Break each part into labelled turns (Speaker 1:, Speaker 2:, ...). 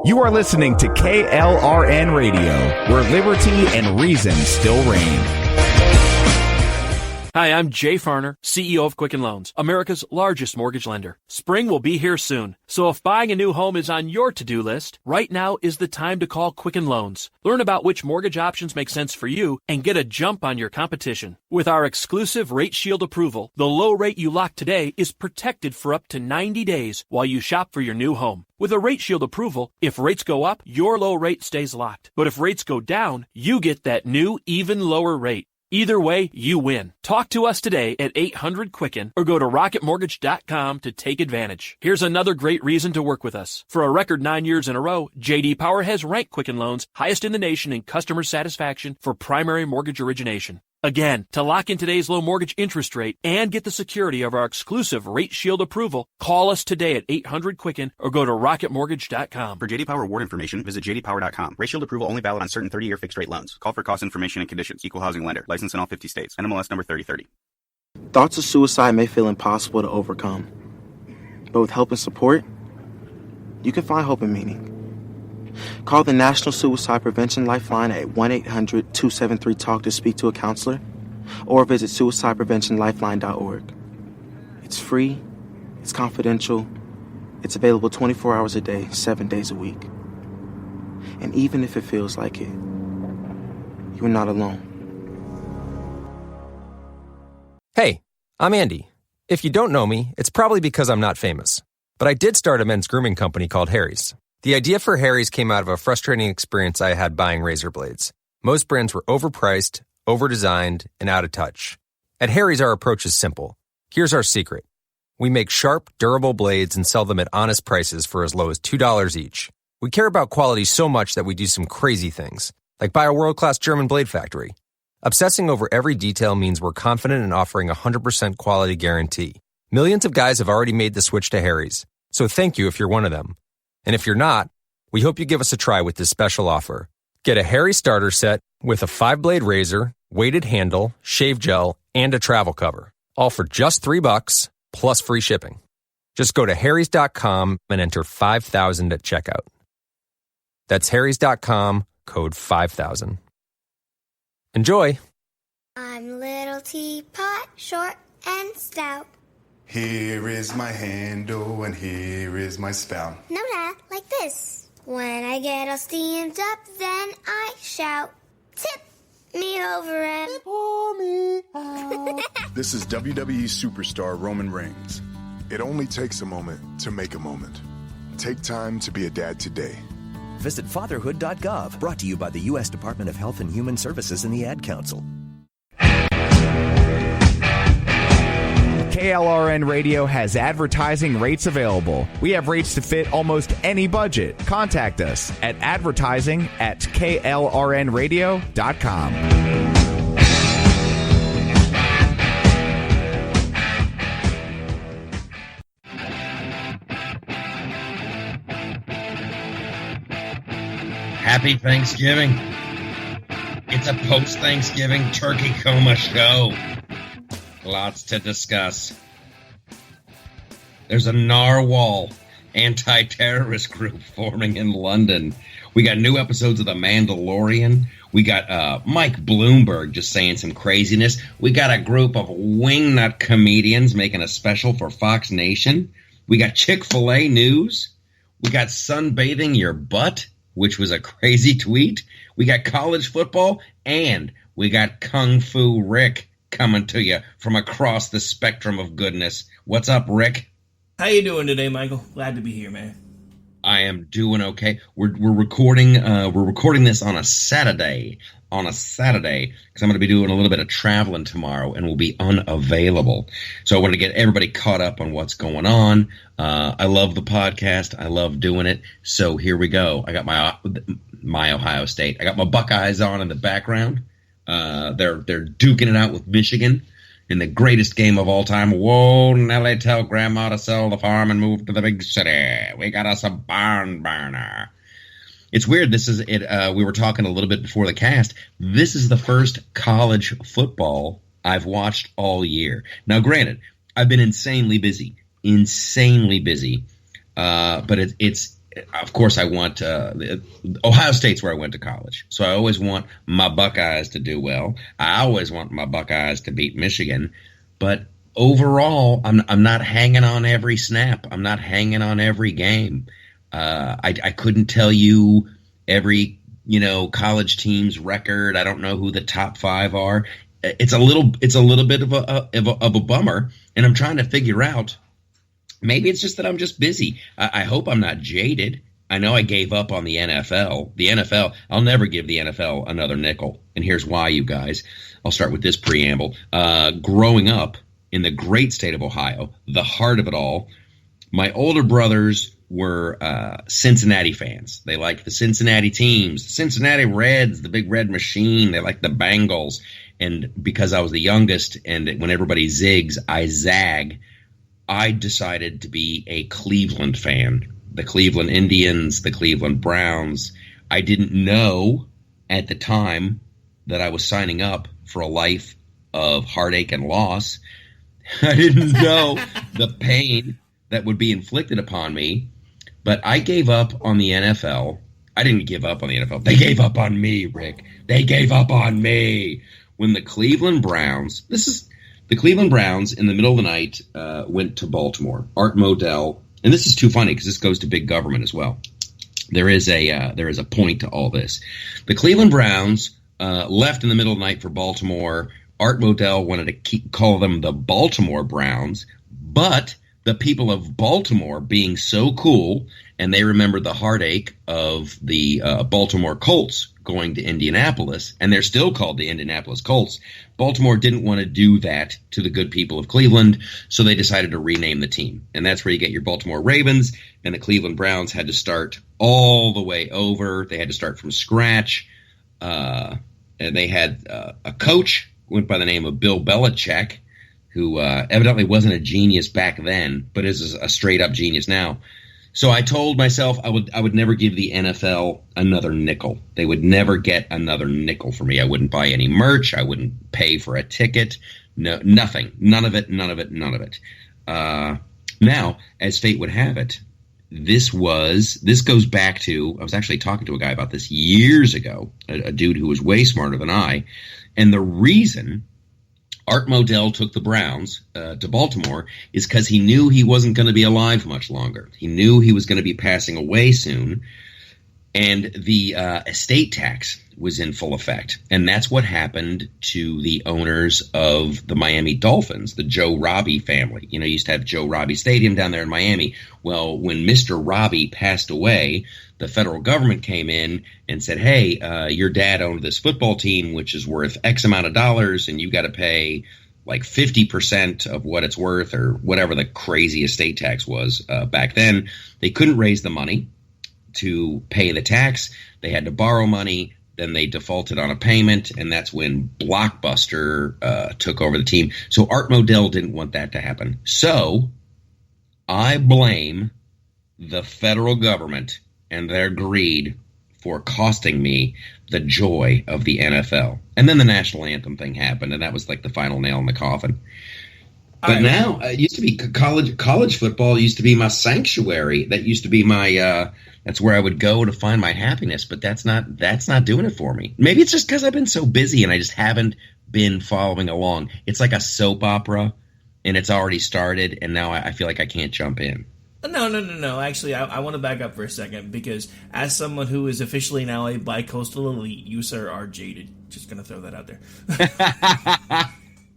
Speaker 1: You are listening to KLRN Radio, where liberty and reason still reign.
Speaker 2: Hi, I'm Jay Farner, CEO of Quicken Loans, America's largest mortgage lender. Spring will be here soon, so if buying a new home is on your to-do list, right now is the time to call Quicken Loans. Learn about which mortgage options make sense for you and get a jump on your competition. With our exclusive Rate Shield approval, the low rate you lock today is protected for up to 90 days while you shop for your new home. With a Rate Shield approval, if rates go up, your low rate stays locked. But if rates go down, you get that new, even lower rate. Either way, you win. Talk to us today at 800-QUICKEN or go to rocketmortgage.com to take advantage. Here's another great reason to work with us. For a record 9 years in a row, J.D. Power has ranked Quicken Loans highest in the nation in customer satisfaction for primary mortgage origination. Again, to lock in today's low mortgage interest rate and get the security of our exclusive Rate Shield approval, call us today at 800-QUICKEN or go to rocketmortgage.com.
Speaker 3: For J.D. Power award information, visit jdpower.com. Rate Shield approval only valid on certain 30-year fixed-rate loans. Call for cost information and conditions. Equal housing lender. License in all 50 states. NMLS number 3030.
Speaker 4: Thoughts of suicide may feel impossible to overcome. But with help and support, you can find hope and meaning. Call the National Suicide Prevention Lifeline at 1-800-273-TALK to speak to a counselor, or visit suicidepreventionlifeline.org. It's free, it's confidential, it's available 24 hours a day, 7 days a week. And even if it feels like it, you're not alone.
Speaker 5: Hey, I'm Andy. If you don't know me, it's probably because I'm not famous. But I did start a men's grooming company called Harry's. The idea for Harry's came out of a frustrating experience I had buying razor blades. Most brands were overpriced, overdesigned, and out of touch. At Harry's, our approach is simple. Here's our secret. We make sharp, durable blades and sell them at honest prices for as low as $2 each. We care about quality so much that we do some crazy things, like buy a world-class German blade factory. Obsessing over every detail means we're confident in offering a 100% quality guarantee. Millions of guys have already made the switch to Harry's, so thank you if you're one of them. And if you're not, we hope you give us a try with this special offer. Get a Harry starter set with a 5-blade razor, weighted handle, shave gel, and a travel cover. All for just $3 plus free shipping. Just go to harrys.com and enter 5000 at checkout. That's harrys.com, code 5000. Enjoy.
Speaker 6: I'm little teapot, short and stout.
Speaker 7: Here is my handle and here is my spout.
Speaker 6: No, Dad, like this. When I get all steamed up, then I shout, tip me over and pour me out.
Speaker 7: This is WWE superstar Roman Reigns. It only takes a moment to make a moment. Take time to be a dad today.
Speaker 8: Visit fatherhood.gov, brought to you by the U.S. Department of Health and Human Services and the Ad Council.
Speaker 1: KLRN Radio has advertising rates available. We have rates to fit almost any budget. Contact us at advertising@klrnradio.com.
Speaker 9: Happy Thanksgiving. It's a post-Thanksgiving turkey coma show. Lots to discuss. There's a narwhal anti-terrorist group forming in London. We got new episodes of The Mandalorian. We got Mike Bloomberg just saying some craziness. We got a group of wingnut comedians making a special for Fox Nation. We got Chick-fil-A news. We got sunbathing your butt, which was a crazy tweet. We got college football, and we got Kung Fu Rick coming to you from across the spectrum of goodness. What's up, Rick?
Speaker 10: How you doing today, Michael? Glad to be here, man.
Speaker 9: I am doing okay. We're recording this on a Saturday because I'm going to be doing a little bit of traveling tomorrow and will be unavailable. So I wanted to get everybody caught up on what's going on. I love the podcast. I love doing it. So here we go. I got my Ohio State. I got my Buckeyes on in the background. They're duking it out with Michigan in the greatest game of all time. Whoa, Nelly, tell Grandma to sell the farm and move to the big city. We got us a barn burner. It's weird. This is it. We were talking a little bit before the cast. This is the first college football I've watched all year. Now, granted, I've been insanely busy. But of course, I want Ohio State's where I went to college. So I always want my Buckeyes to do well. I always want my Buckeyes to beat Michigan. But overall, I'm not hanging on every snap. I'm not hanging on every game. I couldn't tell you every college team's record. I don't know who the top 5 are. It's a little bit of a bummer, and I'm trying to figure out. Maybe it's just that I'm just busy. I hope I'm not jaded. I know I gave up on the NFL. The NFL, I'll never give the NFL another nickel. And here's why, you guys. I'll start with this preamble. Growing up in the great state of Ohio, the heart of it all, my older brothers were Cincinnati fans. They liked the Cincinnati teams, the Cincinnati Reds, the big red machine. They liked the Bengals. And because I was the youngest and when everybody zigs, I zag, I decided to be a Cleveland fan. The Cleveland Indians, the Cleveland Browns. I didn't know at the time that I was signing up for a life of heartache and loss. I didn't know the pain that would be inflicted upon me. But I gave up on the NFL. I didn't give up on the NFL. They gave up on me, Rick. They gave up on me. When the Cleveland Browns, the Cleveland Browns in the middle of the night went to Baltimore. Art Modell, and this is too funny because this goes to big government as well. There is a point to all this. The Cleveland Browns left in the middle of the night for Baltimore. Art Modell wanted to call them the Baltimore Browns, but the people of Baltimore being so cool, and they remembered the heartache of the Baltimore Colts going to Indianapolis, and they're still called the Indianapolis Colts. Baltimore didn't want to do that to the good people of Cleveland, so they decided to rename the team. And that's where you get your Baltimore Ravens, and the Cleveland Browns had to start all the way over. They had to start from scratch, and they had a coach who went by the name of Bill Belichick, who evidently wasn't a genius back then, but is a straight-up genius now. So I told myself I would never give the NFL another nickel. They would never get another nickel for me. I wouldn't buy any merch. I wouldn't pay for a ticket. No, nothing. None of it. Now, as fate would have it, this goes back to, I was actually talking to a guy about this years ago, a dude who was way smarter than I, and the reason Art Modell took the Browns to Baltimore is because he knew he wasn't going to be alive much longer. He knew he was going to be passing away soon, and the estate tax was in full effect. And that's what happened to the owners of the Miami Dolphins, the Joe Robbie family. You used to have Joe Robbie Stadium down there in Miami. Well, when Mr. Robbie passed away, the federal government came in and said, hey, your dad owned this football team, which is worth X amount of dollars, and you got to pay like 50% of what it's worth or whatever the crazy estate tax was back then. They couldn't raise the money to pay the tax. They had to borrow money. Then they defaulted on a payment, and that's when Blockbuster took over the team. So Art Modell didn't want that to happen. So I blame the federal government and their greed for costing me the joy of the NFL. And then the national anthem thing happened, and that was like the final nail in the coffin. But now, it used to be college football used to be my sanctuary. That used to be my that's where I would go to find my happiness. But that's not doing it for me. Maybe it's just because I've been so busy and I just haven't been following along. It's like a soap opera, and it's already started, and now I feel like I can't jump in.
Speaker 10: No. Actually, I want to back up for a second, because as someone who is officially now a bi-coastal elite, you, sir, are jaded. Just going to throw that out there.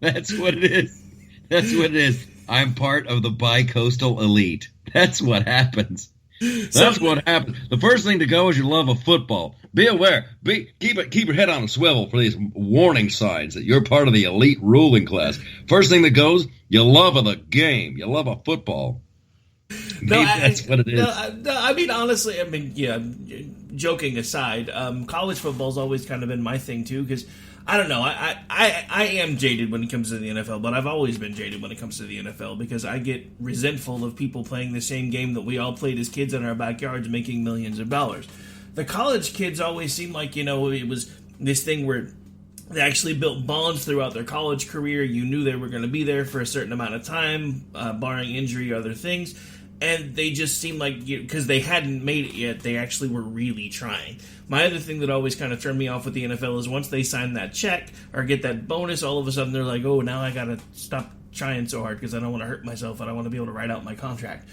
Speaker 9: That's what it is. That's what it is. I'm part of the bi-coastal elite. That's what happens. That's what happens. The first thing to go is your love of football. Be aware. Keep your head on a swivel for these warning signs that you're part of the elite ruling class. First thing that goes, your love of the game. Your love of football. That's what it is.
Speaker 10: I mean, honestly, joking aside, college football's always kind of been my thing too, because I don't know, I am jaded when it comes to the NFL, but I've always been jaded when it comes to the NFL, because I get resentful of people playing the same game that we all played as kids in our backyards, making millions of dollars. The college kids always seemed like, it was this thing where they actually built bonds throughout their college career. You knew they were going to be there for a certain amount of time, barring injury or other things. And they just seem like, because they hadn't made it yet, they actually were really trying. My other thing that always kind of turned me off with the NFL is once they sign that check or get that bonus, all of a sudden they're like, oh, now I got to stop trying so hard because I don't want to hurt myself and I want to be able to write out my contract.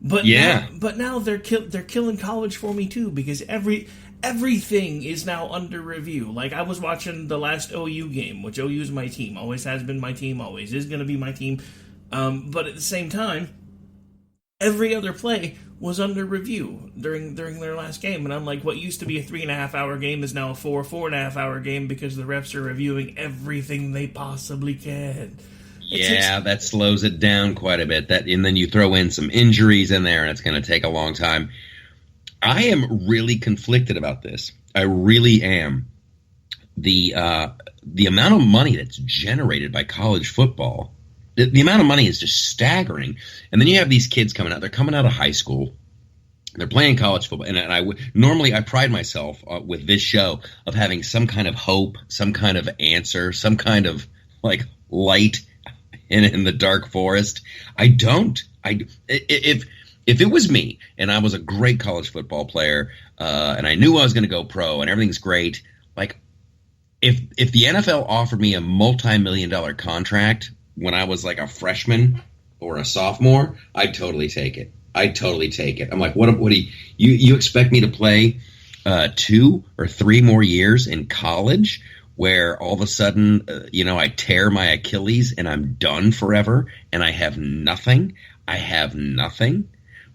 Speaker 10: But now they're killing college for me too, because everything is now under review. Like, I was watching the last OU game, which OU is my team, always has been my team, always is going to be my team. But at the same time, every other play was under review during their last game. And I'm like, what used to be a 3.5 hour game is now a 4.5 hour game because the refs are reviewing everything they possibly can.
Speaker 9: Yeah, that slows it down quite a bit. And then you throw in some injuries in there, and it's going to take a long time. I am really conflicted about this. I really am. The amount of money that's generated by college football, the amount of money is just staggering. And then you have these kids coming out. They're coming out of high school. They're playing college football. And normally I pride myself with this show of having some kind of hope, some kind of answer, some kind of like light in the dark forest. I don't. If it was me and I was a great college football player and I knew I was going to go pro and everything's great, like if the NFL offered me a multi-million-dollar contract when I was like a freshman or a sophomore, I'd totally take it. I'm like, what do you expect me to play 2 or 3 more years in college where all of a sudden, I tear my Achilles and I'm done forever and I have nothing?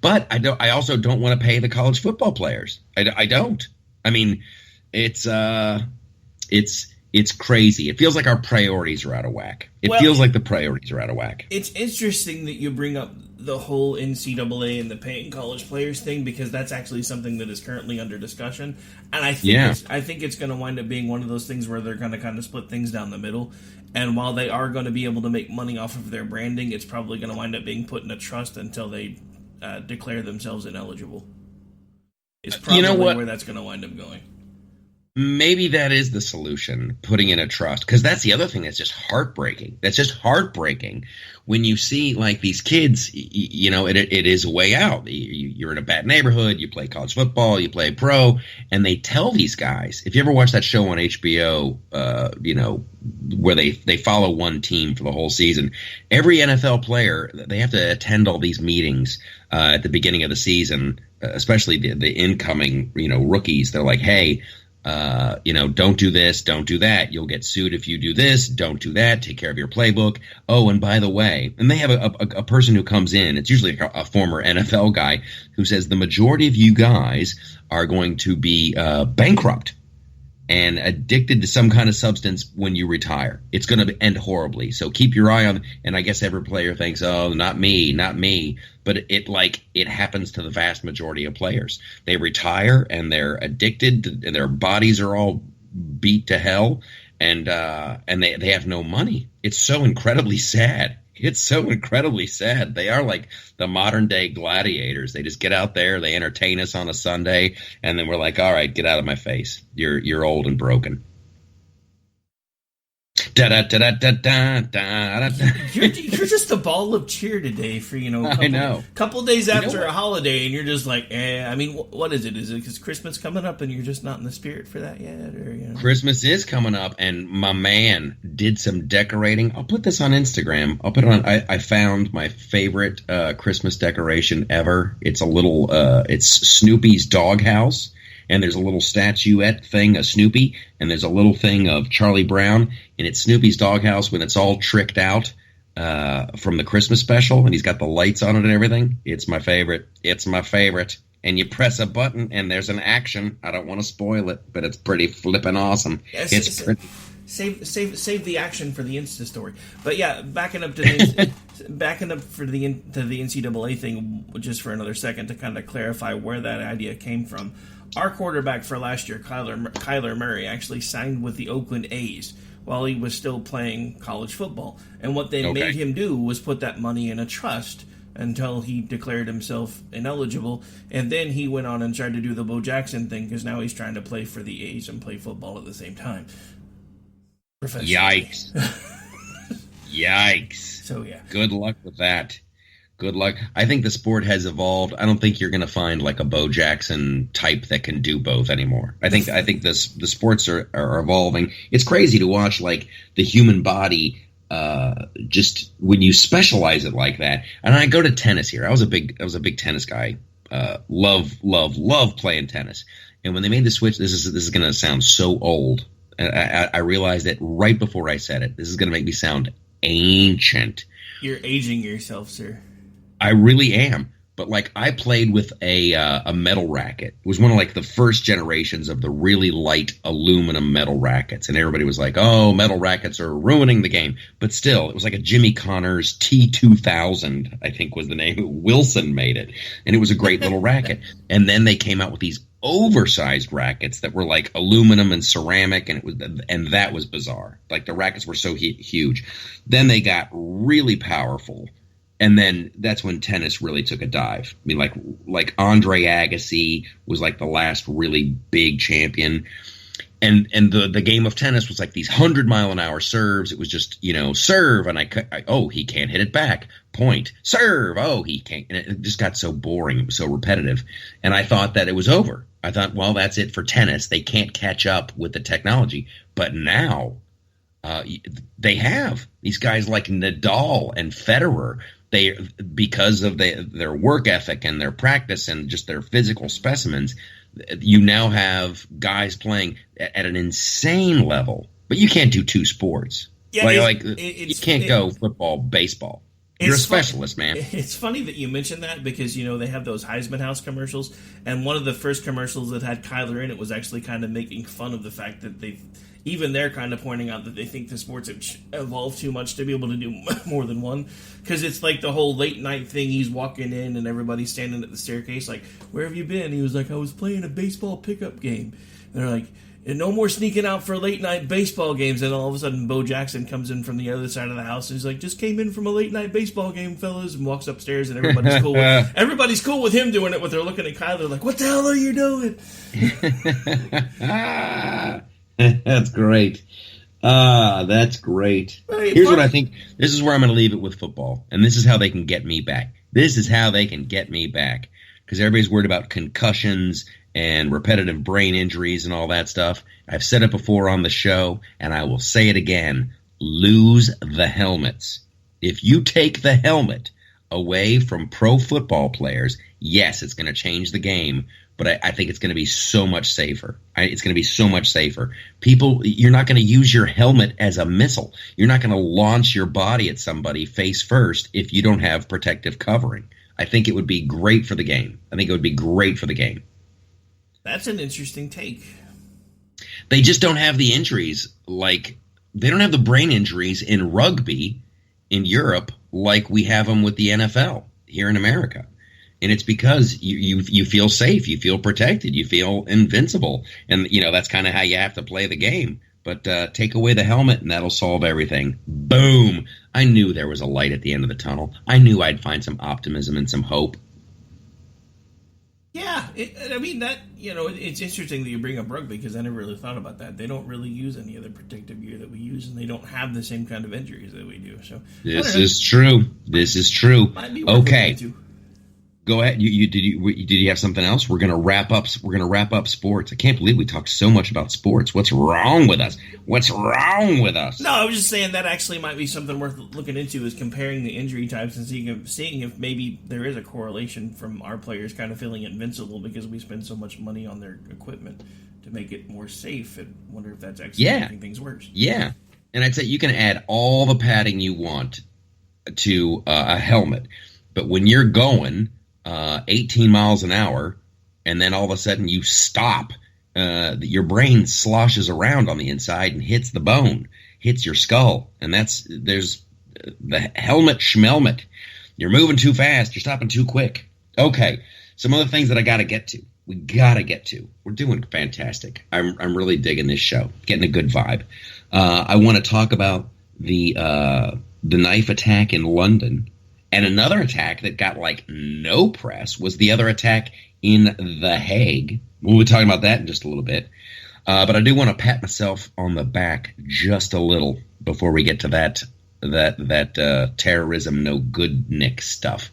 Speaker 9: But I also don't want to pay the college football players. I don't. I mean, it's crazy. It feels like our priorities are out of whack. Feels like the priorities are out of whack.
Speaker 10: It's interesting that you bring up the whole NCAA and the paying college players thing, because that's actually something that is currently under discussion. And I think it's going to wind up being one of those things where they're going to kind of split things down the middle. And while they are going to be able to make money off of their branding, it's probably going to wind up being put in a trust until they declare themselves ineligible. It's probably where that's going to wind up going.
Speaker 9: Maybe that is the solution, putting in a trust, because that's the other thing that's just heartbreaking. When you see like these kids, it is a way out. You're in a bad neighborhood, you play college football, you play pro, and they tell these guys, if you ever watch that show on HBO, where they follow one team for the whole season, every NFL player, they have to attend all these meetings at the beginning of the season, especially the incoming, rookies. They're like, hey, don't do this, don't do that. You'll get sued if you do this. Don't do that. Take care of your playbook. Oh, and by the way, and they have a person who comes in. It's usually a former NFL guy who says the majority of you guys are going to be bankrupt and addicted to some kind of substance when you retire. It's going to end horribly. So keep your eye on. And I guess every player thinks, oh, not me. But it happens to the vast majority of players. They retire and they're addicted. Their bodies are all beat to hell, and they have no money. It's so incredibly sad. They are like the modern day gladiators. They just get out there, they entertain us on a Sunday, and then we're like, all right, get out of my face. You're old and broken. You're
Speaker 10: just a ball of cheer today for couple days after a holiday, and you're just like, I mean, what is it? Is it because Christmas coming up and you're just not in the spirit for that yet? Or
Speaker 9: Christmas is coming up, and my man did some decorating. I'll put this on Instagram. I'll put it on. I found my favorite Christmas decoration ever. It's a little. It's Snoopy's doghouse. And there's a little statuette thing of Snoopy, and there's a little thing of Charlie Brown, and it's Snoopy's doghouse when it's all tricked out from the Christmas special, and he's got the lights on it and everything. It's my favorite. And you press a button, and there's an action. I don't want to spoil it, but it's pretty flippin' awesome.
Speaker 10: Yes, it's pretty. Save the action for the Insta story. But yeah, backing up to the NCAA thing, just for another second to kind of clarify where that idea came from. Our quarterback for last year, Kyler Murray, actually signed with the Oakland A's while he was still playing college football. And what they made him do was put that money in a trust until he declared himself ineligible. And then he went on and tried to do the Bo Jackson thing, because now he's trying to play for the A's and play football at the same time.
Speaker 9: Yikes. Yikes.
Speaker 10: So, yeah.
Speaker 9: Good luck with that. Good luck. I think the sport has evolved. I don't think you're going to find like a Bo Jackson type that can do both anymore. I think the sports are evolving. It's crazy to watch like the human body just when you specialize it like that. And I go to tennis here. I was a big tennis guy. Love playing tennis. And when they made the switch, this is going to sound so old. I realized that right before I said it. This is going to make me sound ancient.
Speaker 10: You're aging yourself, sir.
Speaker 9: I really am. But like I played with a metal racket. It was one of like the first generations of the really light aluminum metal rackets. And everybody was like, oh, metal rackets are ruining the game. But still, it was like a Jimmy Connors T2000, I think was the name. Wilson made it. And it was a great little racket. And then they came out with these oversized rackets that were like aluminum and ceramic, and that was bizarre. Like the rackets were so huge. Then they got really powerful. And then that's when tennis really took a dive. I mean, like Andre Agassi was like the last really big champion. And the game of tennis was like these 100-mile-an-hour serves. It was just, serve, and he can't hit it back. Point. Serve. Oh, he can't. And it just got so boring. It was so repetitive. And I thought that it was over. I thought, well, that's it for tennis. They can't catch up with the technology. But now they have. These guys like Nadal and Federer, because of their work ethic and their practice and just their physical specimens, you now have guys playing at an insane level. But you can't do two sports. Yeah, you can't go football, baseball. You're a specialist, man.
Speaker 10: It's funny that you mentioned that because, they have those Heisman House commercials. And one of the first commercials that had Kyler in it was actually kind of making fun of the fact that they're kind of pointing out that they think the sports have evolved too much to be able to do more than one. Because it's like the whole late night thing. He's walking in and everybody's standing at the staircase like, where have you been? He was like, I was playing a baseball pickup game. And they're like, no more sneaking out for late night baseball games. And all of a sudden, Bo Jackson comes in from the other side of the house and he's like, just came in from a late night baseball game, fellas, and walks upstairs and everybody's cool. Everybody's cool with him doing it, but they're looking at Kyler like, what the hell are you doing?
Speaker 9: That's great. That's great. Here's what I think. This is where I'm going to leave it with football. And this is how they can get me back. This is how they can get me back. Because everybody's worried about concussions and repetitive brain injuries and all that stuff. I've said it before on the show, and I will say it again. Lose the helmets. If you take the helmet away from pro football players, yes, it's going to change the game, but I think it's going to be so much safer. It's going to be so much safer. People, you're not going to use your helmet as a missile. You're not going to launch your body at somebody face first if you don't have protective covering. I think it would be great for the game.
Speaker 10: That's an interesting take.
Speaker 9: They just don't have the injuries. Like, they don't have the brain injuries in rugby in Europe like we have them with the NFL here in America. And it's because you feel safe, you feel protected, you feel invincible. And, that's kind of how you have to play the game. But take away the helmet and that'll solve everything. Boom. I knew there was a light at the end of the tunnel. I knew I'd find some optimism and some hope.
Speaker 10: Yeah. It's interesting that you bring up rugby because I never really thought about that. They don't really use any of the protective gear that we use, and they don't have the same kind of injuries that we do. So
Speaker 9: This is true. Okay. Go ahead. Did you have something else? We're gonna wrap up sports. I can't believe we talked so much about sports. What's wrong with us?
Speaker 10: No, I was just saying that actually might be something worth looking into, is comparing the injury types and seeing if maybe there is a correlation from our players kind of feeling invincible because we spend so much money on their equipment to make it more safe. And wonder if that's actually making things worse.
Speaker 9: Yeah, and I'd say you can add all the padding you want to a helmet, but when you're going 18 miles an hour, and then all of a sudden you stop, your brain sloshes around on the inside and hits the bone, hits your skull, and there's the helmet schmelmet. You're moving too fast, you're stopping too quick. Okay, some other things that I got to get to. We're doing fantastic. I'm really digging this show, getting a good vibe. I want to talk about the knife attack in London. And another attack that got no press was the other attack in The Hague. We'll be talking about that in just a little bit. But I do want to pat myself on the back just a little before we get to that terrorism no good Nick stuff.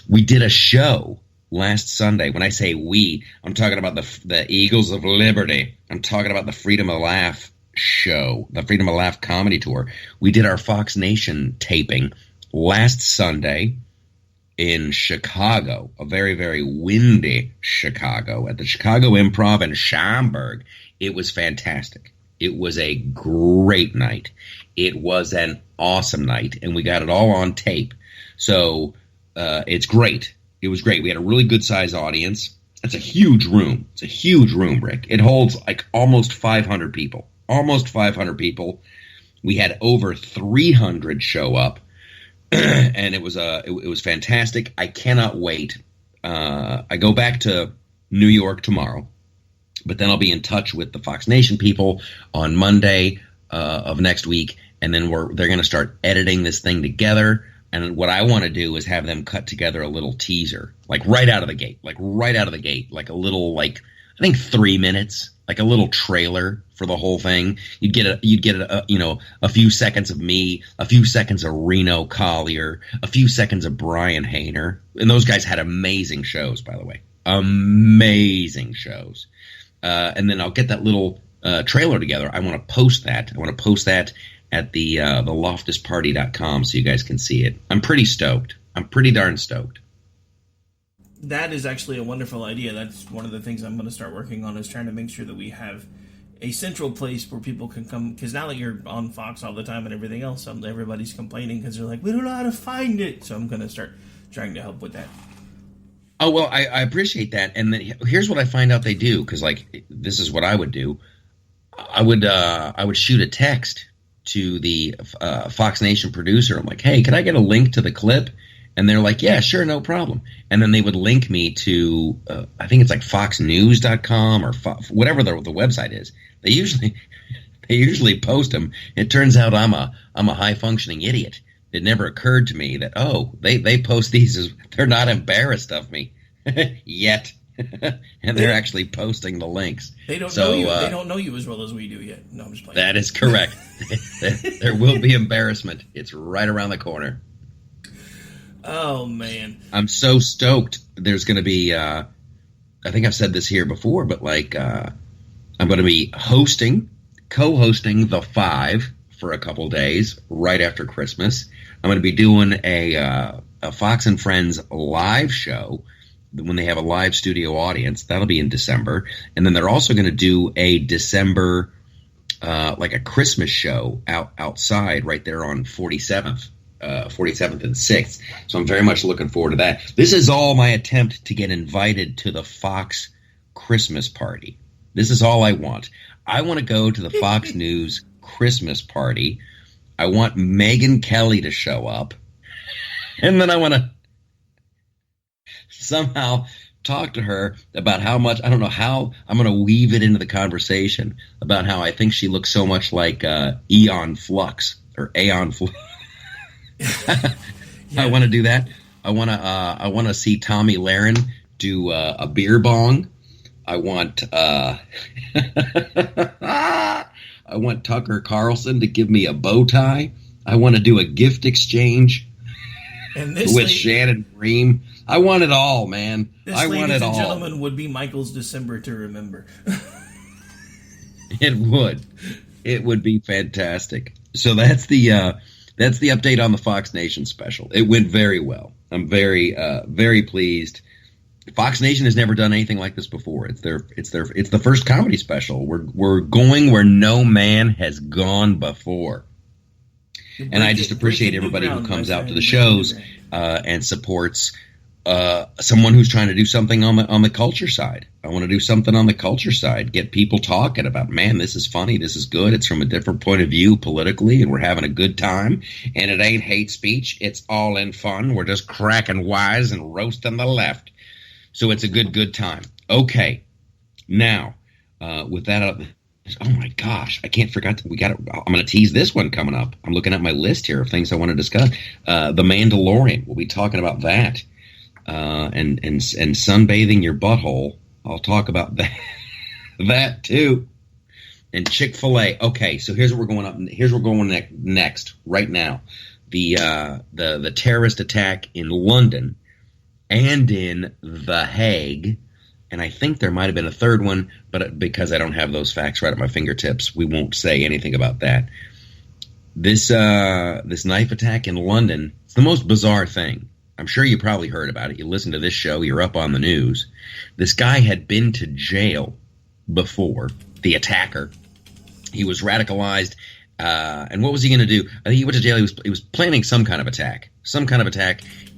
Speaker 9: We did a show last Sunday. When I say we, I'm talking about the Eagles of Liberty. I'm talking about the Freedom of Laugh show, the Freedom of Laugh comedy tour. We did our Fox Nation taping last Sunday in Chicago, a very, very windy Chicago, at the Chicago Improv in Schaumburg. It was fantastic. It was a great night. It was an awesome night, and we got it all on tape. So it's great. It was great. We had a really good-sized audience. It's a huge room. It's a huge room, Rick. It holds like almost 500 people. Almost 500 people. We had over 300 show up, and it was fantastic. I cannot wait. I go back to New York tomorrow, but then I'll be in touch with the Fox Nation people on Monday of next week, and then they're going to start editing this thing together. And what I want to do is have them cut together a little teaser, like right out of the gate, like a little, like, I think 3 minutes, like a little trailer for the whole thing. You'd get a few seconds of me, a few seconds of Reno Collier, a few seconds of Brian Hayner. And those guys had amazing shows, by the way. Amazing shows. And then I'll get that little trailer together. I want to post that. At the loftusparty.com so you guys can see it. I'm pretty stoked. I'm pretty darn stoked.
Speaker 10: That is actually a wonderful idea. That's one of the things I'm going to start working on, is trying to make sure that we have a central place where people can come. Because now that you're on Fox all the time and everything else, everybody's complaining because they're like, we don't know how to find it. So I'm going to start trying to help with that.
Speaker 9: Oh, well, I appreciate that. And then here's what I find out they do, because, like, this is what I would do. I would shoot a text to the Fox Nation producer. I'm like, hey, can I get a link to the clip? And they're like, yeah, sure, no problem. And then they would link me to, I think it's like foxnews.com or whatever the website is. They usually post them. It turns out I'm a high functioning idiot. It never occurred to me that, they post these as they're not embarrassed of me yet. And they're actually posting the links.
Speaker 10: They don't know you. They don't know you as well as we do yet. No, I'm just playing.
Speaker 9: That is correct. There will be embarrassment. It's right around the corner.
Speaker 10: Oh, man.
Speaker 9: I'm so stoked. There's going to be, I think I've said this here before, but like, I'm going to be co-hosting The Five for a couple days right after Christmas. I'm going to be doing a Fox and Friends live show when they have a live studio audience. That'll be in December. And then they're also going to do a December, like a Christmas show outside right there on 47th and 6th. So I'm very much looking forward to that. This is all my attempt to get invited to the Fox Christmas party. This is all I want. I want to go to the Fox News Christmas party. I want Megyn Kelly to show up. And then I want to somehow talk to her about how much, I don't know how I'm going to weave it into the conversation about how I think she looks so much like Aeon Flux or Aeon Flux. Yeah. I want to do that. I want to see Tommy Lahren do a beer bong. I want I want Tucker Carlson to give me a bow tie. I want to do a gift exchange with Shannon Bream. I want it all, man. I want it all.
Speaker 10: Ladies and gentlemen, would be Michael's December to remember.
Speaker 9: It would. It would be fantastic. So that's the update on the Fox Nation special. It went very well. I'm very very pleased. Fox Nation has never done anything like this before. It's the first comedy special. We're going where no man has gone before. And I just appreciate everybody who comes out to the shows and supports someone who's trying to do something on the culture side. I want to do something on the culture side, get people talking about, man, this is funny, this is good, it's from a different point of view politically, and we're having a good time, and it ain't hate speech, it's all in fun, we're just cracking wise and roasting the left. So it's a good time. Okay, now, with that up, oh my gosh, I can't forget, I'm going to tease this one coming up. I'm looking at my list here of things I want to discuss. The Mandalorian, we'll be talking about that. And sunbathing your butthole. I'll talk about that too. And Chick-fil-A. Okay, so here's what we're going up. Here's what we're going next right now. The terrorist attack in London and in The Hague. And I think there might have been a third one, but because I don't have those facts right at my fingertips, we won't say anything about that. This knife attack in London, it's the most bizarre thing. I'm sure you probably heard about it. You listen to this show, you're up on the news. This guy had been to jail before, the attacker. He was radicalized, and what was he going to do? I think he went to jail. He was planning some kind of attack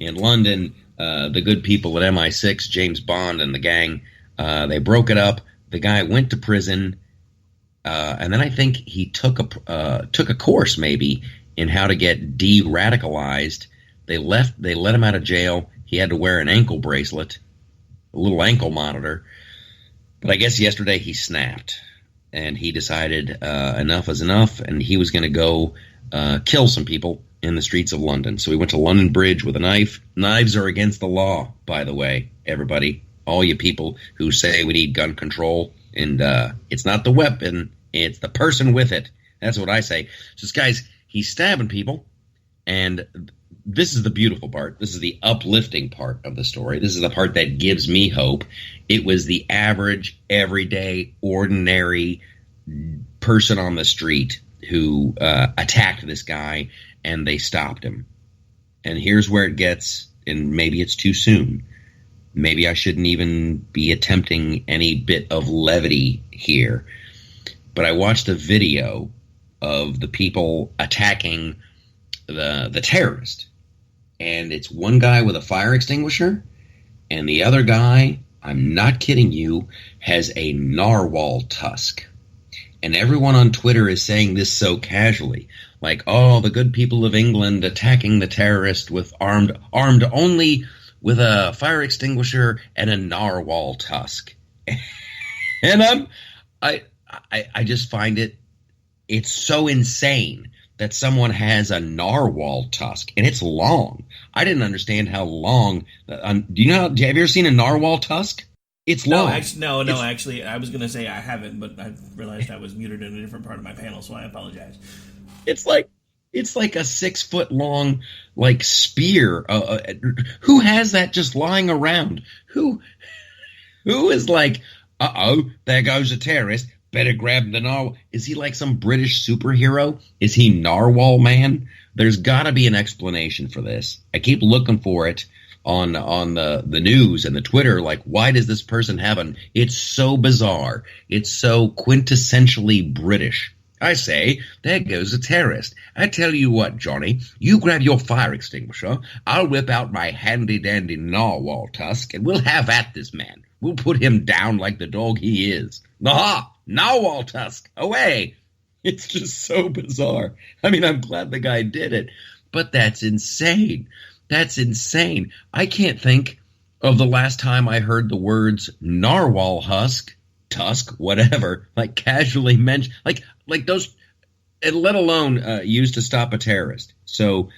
Speaker 9: in London. The good people at MI6, James Bond and the gang, they broke it up. The guy went to prison, and then I think he took a course maybe in how to get de-radicalized. They let him out of jail. He had to wear an ankle bracelet, a little ankle monitor. But I guess yesterday he snapped, and he decided enough is enough, and he was going to go kill some people in the streets of London. So he went to London Bridge with a knife. Knives are against the law, by the way, everybody. All you people who say we need gun control, and it's not the weapon, it's the person with it. That's what I say. So this guy's, he's stabbing people, and this is the beautiful part. This is the uplifting part of the story. This is the part that gives me hope. It was the average, everyday, ordinary person on the street who attacked this guy, and they stopped him. And here's where it gets, and maybe it's too soon. Maybe I shouldn't even be attempting any bit of levity here. But I watched a video of the people attacking the terrorist. And it's one guy with a fire extinguisher, and the other guy, I'm not kidding you, has a narwhal tusk. And everyone on Twitter is saying this so casually, like, oh, the good people of England attacking the terrorist with armed only with a fire extinguisher and a narwhal tusk. And I just find it's so insane that someone has a narwhal tusk, and it's long. I didn't understand how long. Do you know? Have you ever seen a narwhal tusk? It's long.
Speaker 10: No, actually, I was going to say I haven't, but I realized I was muted in a different part of my panel, so I apologize.
Speaker 9: It's like a 6 foot long like spear. Who has that just lying around? Who is like, there goes a terrorist. Better grab the narwhal. Is he like some British superhero? Is he Narwhal Man? There's got to be an explanation for this. I keep looking for it on the news and the Twitter. Like, why does this person have an? It's so bizarre. It's so quintessentially British. I say, there goes a terrorist. I tell you what, Johnny, you grab your fire extinguisher. I'll whip out my handy-dandy narwhal tusk, and we'll have at this man. We'll put him down like the dog he is. Aha! Narwhal tusk, away! It's just so bizarre. I mean, I'm glad the guy did it, but that's insane. That's insane. I can't think of the last time I heard the words narwhal tusk, whatever, like casually mentioned, like those, and let alone used to stop a terrorist. So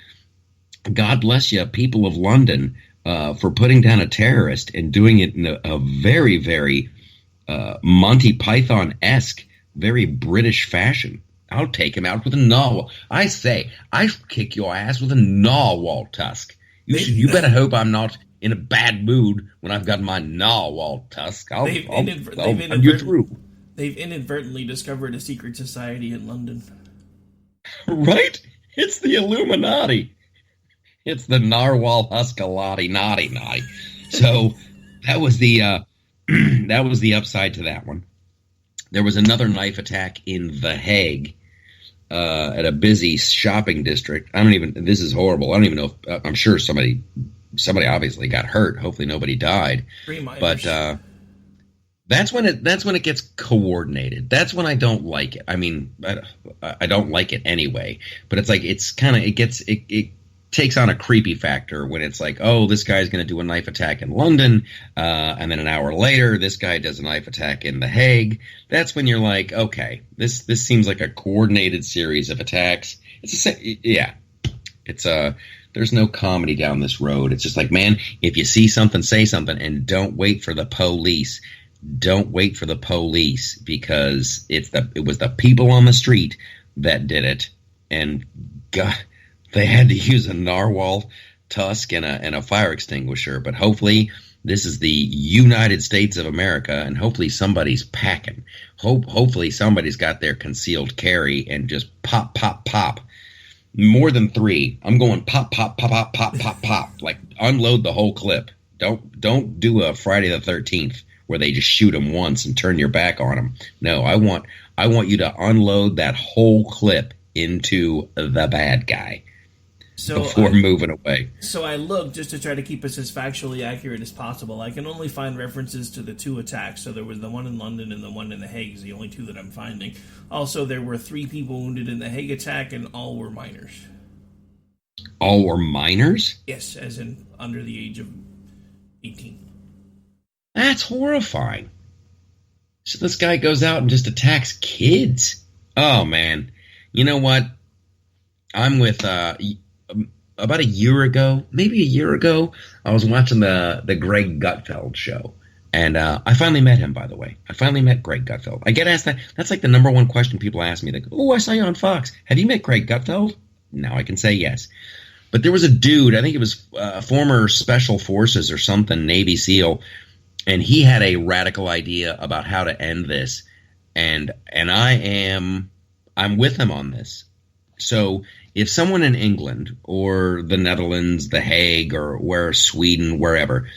Speaker 9: God bless you, people of London, for putting down a terrorist and doing it in a very, very Monty Python-esque, very British fashion. I'll take him out with a narwhal. I say, I kick your ass with a narwhal tusk. You better hope I'm not in a bad mood when I've got my narwhal tusk. I'll run you through.
Speaker 10: They've inadvertently discovered a secret society in London.
Speaker 9: Right? It's the Illuminati. It's the Narwhal Huskalati naughty. So that was the that was the upside to that one. There was another knife attack in The Hague at a busy shopping district. This is horrible. I don't even know if, I'm sure somebody obviously got hurt. Hopefully nobody died. But that's when it gets coordinated. That's when I don't like it. I mean, I don't like it anyway. But it's like it takes on a creepy factor when it's like, oh, this guy's going to do a knife attack in London, and then an hour later, this guy does a knife attack in The Hague. That's when you're like, okay, this seems like a coordinated series of attacks. There's no comedy down this road. It's just like, man, if you see something, say something, and don't wait for the police. Don't wait for the police, because it was the people on the street that did it, and God, they had to use a narwhal tusk and a fire extinguisher, but hopefully this is the United States of America, and hopefully somebody's packing. Hopefully somebody's got their concealed carry and just pop, pop, pop. More than 3. I'm going pop, pop, pop, pop, pop, pop, pop. Like, unload the whole clip. Don't do a Friday the 13th where they just shoot them once and turn your back on them. No, I want you to unload that whole clip into the bad guy before moving away.
Speaker 10: So I looked just to try to keep us as factually accurate as possible. I can only find references to the 2 attacks. So there was the one in London and the one in The Hague is the only 2 that I'm finding. Also, there were 3 people wounded in the Hague attack, and all were minors.
Speaker 9: All were minors?
Speaker 10: Yes, as in under the age of 18.
Speaker 9: That's horrifying. So this guy goes out and just attacks kids. Oh, man. You know what? I'm with... about a year ago, I was watching the Greg Gutfeld show. And I finally met him, by the way. I finally met Greg Gutfeld. I get asked that. That's like the number one question people ask me. They go, "Oh, I saw you on Fox. Have you met Greg Gutfeld?" Now I can say yes. But there was a dude, I think it was former Special Forces or something, Navy SEAL, and he had a radical idea about how to end this. And I'm with him on this. So if someone in England or the Netherlands, The Hague, or Sweden, wherever,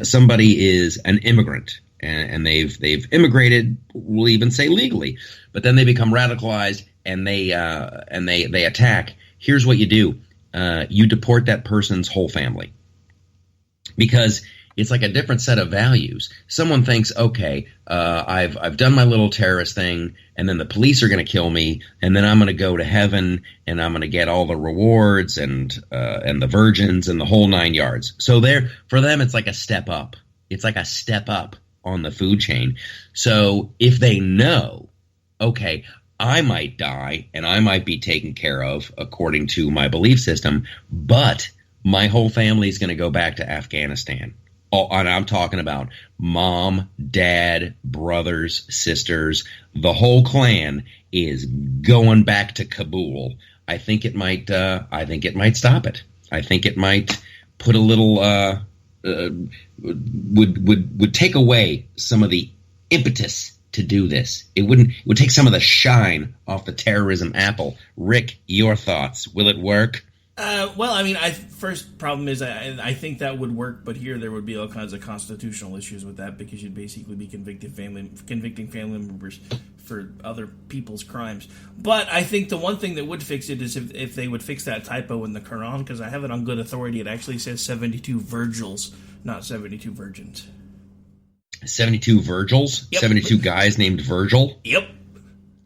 Speaker 9: somebody is an immigrant and they've immigrated, we'll even say legally, but then they become radicalized and they attack. Here's what you do: you deport that person's whole family, because it's like a different set of values. Someone thinks, okay, I've done my little terrorist thing, and then the police are going to kill me, and then I'm going to go to heaven, and I'm going to get all the rewards and the virgins and the whole 9 yards. So for them, it's like a step up. It's like a step up on the food chain. So if they know, okay, I might die and I might be taken care of according to my belief system, but my whole family is going to go back to Afghanistan. Oh, and I'm talking about mom, dad, brothers, sisters. The whole clan is going back to Kabul. I think it might stop it. I think it might put a little would take away some of the impetus to do this. It would take some of the shine off the terrorism apple. Rick, your thoughts? Will it work?
Speaker 10: Well, I mean, first problem is I think that would work, but here there would be all kinds of constitutional issues with that, because you'd basically be convicting family members for other people's crimes. But I think the one thing that would fix it is if they would fix that typo in the Quran, because I have it on good authority. It actually says 72 Virgils, not 72 virgins. 72
Speaker 9: Virgils?
Speaker 10: Yep.
Speaker 9: 72 guys named Virgil?
Speaker 10: Yep.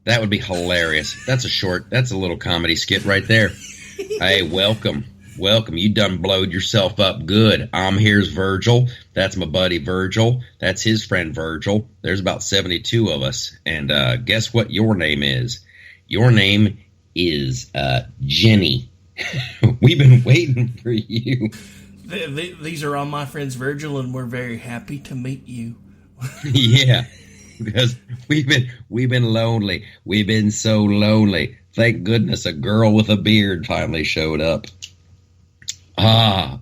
Speaker 9: That would be hilarious. That's a little comedy skit right there. Hey, welcome. You done blowed yourself up good. Here's Virgil. That's my buddy Virgil. That's his friend Virgil. There's about 72 of us. And guess what your name is? Your name is Jenny. We've been waiting for you.
Speaker 10: These are all my friends Virgil, and we're very happy to meet you.
Speaker 9: Yeah, because we've been lonely. We've been so lonely. Thank goodness a girl with a beard finally showed up.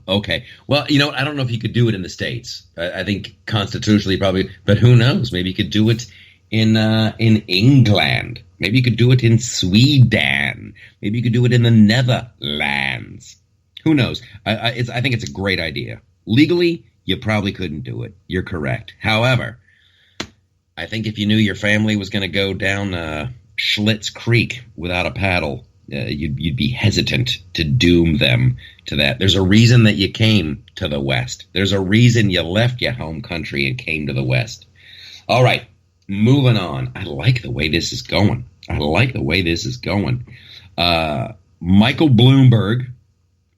Speaker 9: Okay. Well, you know, I don't know if you could do it in the States. I think constitutionally probably, but who knows? Maybe you could do it in England. Maybe you could do it in Sweden. Maybe you could do it in the Netherlands. Who knows? I think it's a great idea. Legally, you probably couldn't do it. You're correct. However, I think if you knew your family was going to go down Schlitz Creek without a paddle, you'd be hesitant to doom them to that. There's a reason that you came to the West. There's a reason you left your home country and came to the West. All right, moving on. I like the way this is going. Michael Bloomberg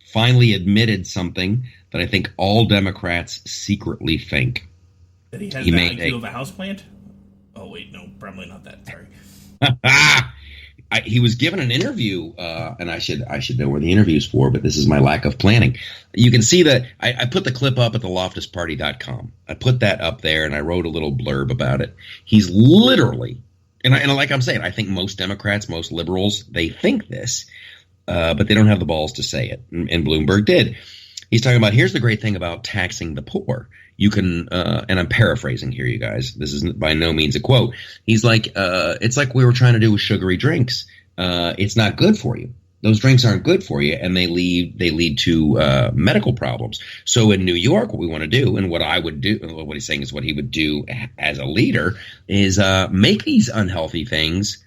Speaker 9: finally admitted something that I think all Democrats secretly think.
Speaker 10: That he has the IQ of a houseplant? Oh, wait, no, probably not that. Sorry.
Speaker 9: He was given an interview, and I should know where the interview is for, but this is my lack of planning. You can see that I put the clip up at theloftusparty.com. I put that up there, and I wrote a little blurb about it. He's literally, and like I'm saying, I think most Democrats, most liberals, they think this, but they don't have the balls to say it, and Bloomberg did. He's talking about, here's the great thing about taxing the poor. You can, and I'm paraphrasing here, you guys. This is by no means a quote. He's like, it's like we were trying to do with sugary drinks. It's not good for you. Those drinks aren't good for you, and they lead to medical problems. So in New York, what we want to do, and what I would do, what he's saying is what he would do as a leader, is make these unhealthy things.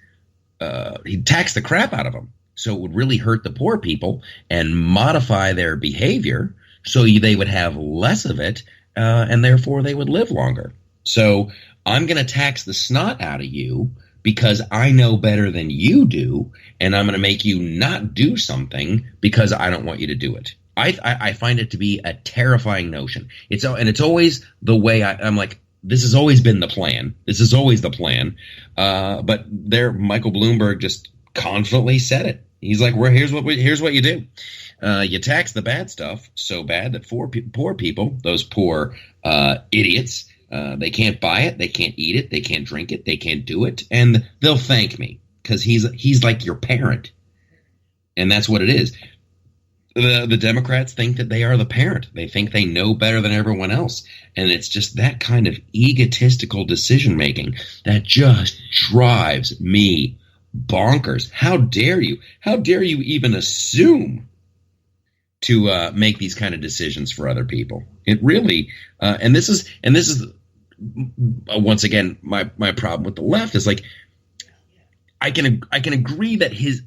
Speaker 9: He'd tax the crap out of them, so it would really hurt the poor people and modify their behavior so they would have less of it, and therefore they would live longer. So I'm going to tax the snot out of you because I know better than you do, and I'm going to make you not do something because I don't want you to do it. I find it to be a terrifying notion. It's always the way I'm like, this has always been the plan. This is always the plan. But Michael Bloomberg just confidently said it. He's like, well, here's what you do. You tax the bad stuff so bad that poor people, those poor idiots, they can't buy it, they can't eat it, they can't drink it, they can't do it, and they'll thank me because he's like your parent, and that's what it is. The Democrats think that they are the parent. They think they know better than everyone else, and it's just that kind of egotistical decision making that just drives me bonkers. How dare you? How dare you even assume to make these kind of decisions for other people? It really, and this is once again my problem with the left is like, I can agree that his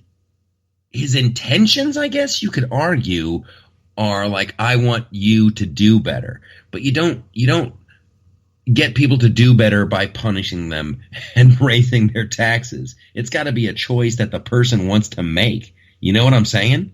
Speaker 9: intentions, I guess you could argue, are like, I want you to do better, but you don't get people to do better by punishing them and raising their taxes. It's got to be a choice that the person wants to make. You know what I'm saying?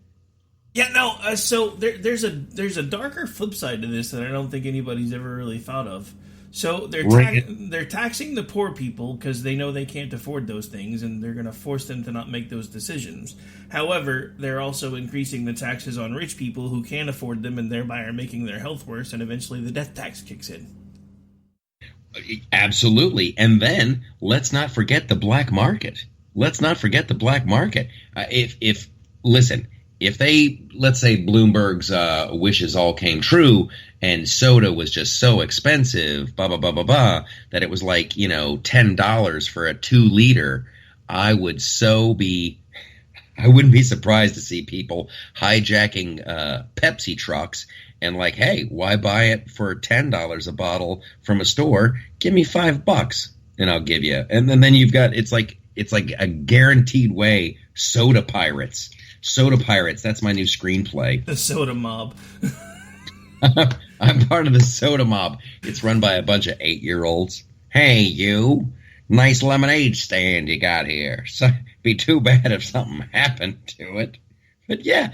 Speaker 10: Yeah, no. So there's a darker flip side to this that I don't think anybody's ever really thought of. So they're taxing the poor people because they know they can't afford those things, and they're going to force them to not make those decisions. However, they're also increasing the taxes on rich people who can't afford them, and thereby are making their health worse, and eventually the death tax kicks in.
Speaker 9: Absolutely. And then let's not forget the black market. Let's If let's say Bloomberg's wishes all came true and soda was just so expensive, that it was like, $10 for a 2-liter, I wouldn't be surprised to see people hijacking Pepsi trucks and like, hey, why buy it for $10 a bottle from a store? Give me $5 and I'll give you. And then you've got, it's like a guaranteed way. Soda pirates, that's my new screenplay.
Speaker 10: The soda mob.
Speaker 9: I'm part of the soda mob. It's run by a bunch of 8-year-olds. Hey, you, nice lemonade stand you got here. So it'd be too bad if something happened to it. But yeah,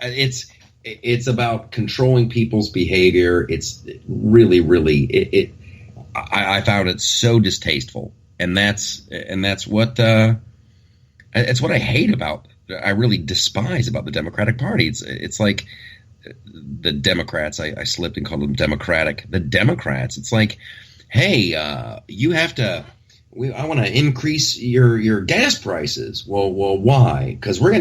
Speaker 9: it's about controlling people's behavior. It's really, really, I found it so distasteful, and that's what it's what I hate about. I really despise about the Democratic Party. It's like the Democrats. I slipped and called them Democratic. The Democrats. It's like, hey, you have to. I want to increase your gas prices. Well, why? Because we're